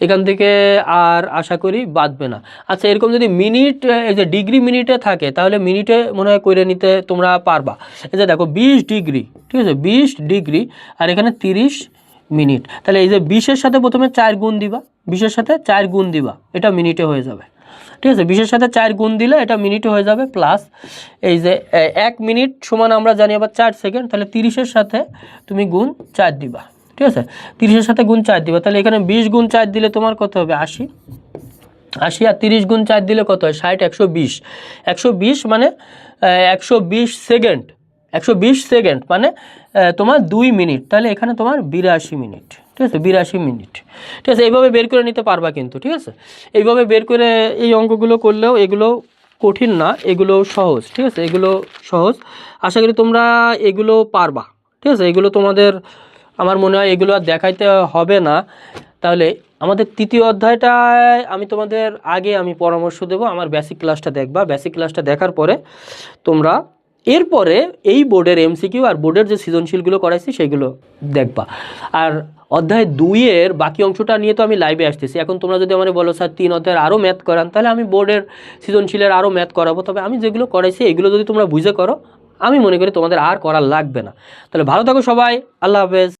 এখান থেকে আর আশা করি বাদবে না। আচ্ছা, এরকম যদি মিনিট এই যে ডিগ্রি মিনিটে থাকে তাহলে মিনিটে মনে হয় করে নিতে তোমরা পারবা। এই যে দেখো 20 ডিগ্রি, ঠিক আছে, 20 ডিগ্রি আর এখানে 30 মিনিট, তাহলে এই যে 20-এর সাথে প্রথমে 4 গুণ দিবা, 20-এর সাথে 4 গুণ দিবা, এটা মিনিটে হয়ে যাবে, ঠিক আছে, 20-এর সাথে 4 গুণ দিলে এটা মিনিটে হয়ে যাবে, প্লাস এই যে 1 মিনিট সমান আমরা জানি আবার 4 সেকেন্ড, তাহলে 30-এর সাথে তুমি গুণ 4 দিবা, ঠিক আছে, 30-এর সাথে গুণ 4 দিবা, তাহলে এখানে 20 গুণ 4 দিলে তোমার কত হবে 80, আর 30 গুণ 4 দিলে কত হয় 60, 120 মানে 120 সেকেন্ড, 120 সেকেন্ড মানে তোমার 2 মিনিট, তাহলে এখানে তোমার 82 মিনিট, ঠিক আছে, 82 মিনিট, ঠিক আছে, এইভাবে বের করে নিতে পারবা কিন্তু, ঠিক আছে, এইভাবে বের করে এই অঙ্কগুলো করলেও এগুলো কঠিন না, এগুলো সহজ, ঠিক আছে, এগুলো সহজ, আশা করি তোমরা এগুলো পারবা, ঠিক আছে, এগুলো তোমাদের আমার মনে হয় এগুলো আর দেখাইতে হবে না। তাহলে আমাদের তৃতীয় অধ্যায়টায় আমি তোমাদের আগে আমি পরামর্শ দেবো, আমার বেসিক ক্লাসটা দেখবা, বেসিক ক্লাসটা দেখার পরে তোমরা এরপরে এই বোর্ডের এমসিকিউ আর বোর্ডের যে সৃজনশীলগুলো করাইছি সেইগুলো দেখবা। আর অধ্যায় 2-এর বাকি অংশটা নিয়ে তো আমি লাইভে আসতেছি, এখন তোমরা যদি আমার বলো স্যার 3 অধ্যায়ের আরও ম্যাথ করান, তাহলে আমি বোর্ডের সৃজনশীলের আরও ম্যাথ করাবো, তবে আমি যেগুলো করাইছি এগুলো যদি তোমরা বুঝে করো আমি মনে করি তোমাদের আর করা লাগবে না। তাহলে ভালো থাকো সবাই, আল্লাহ হাফেজ।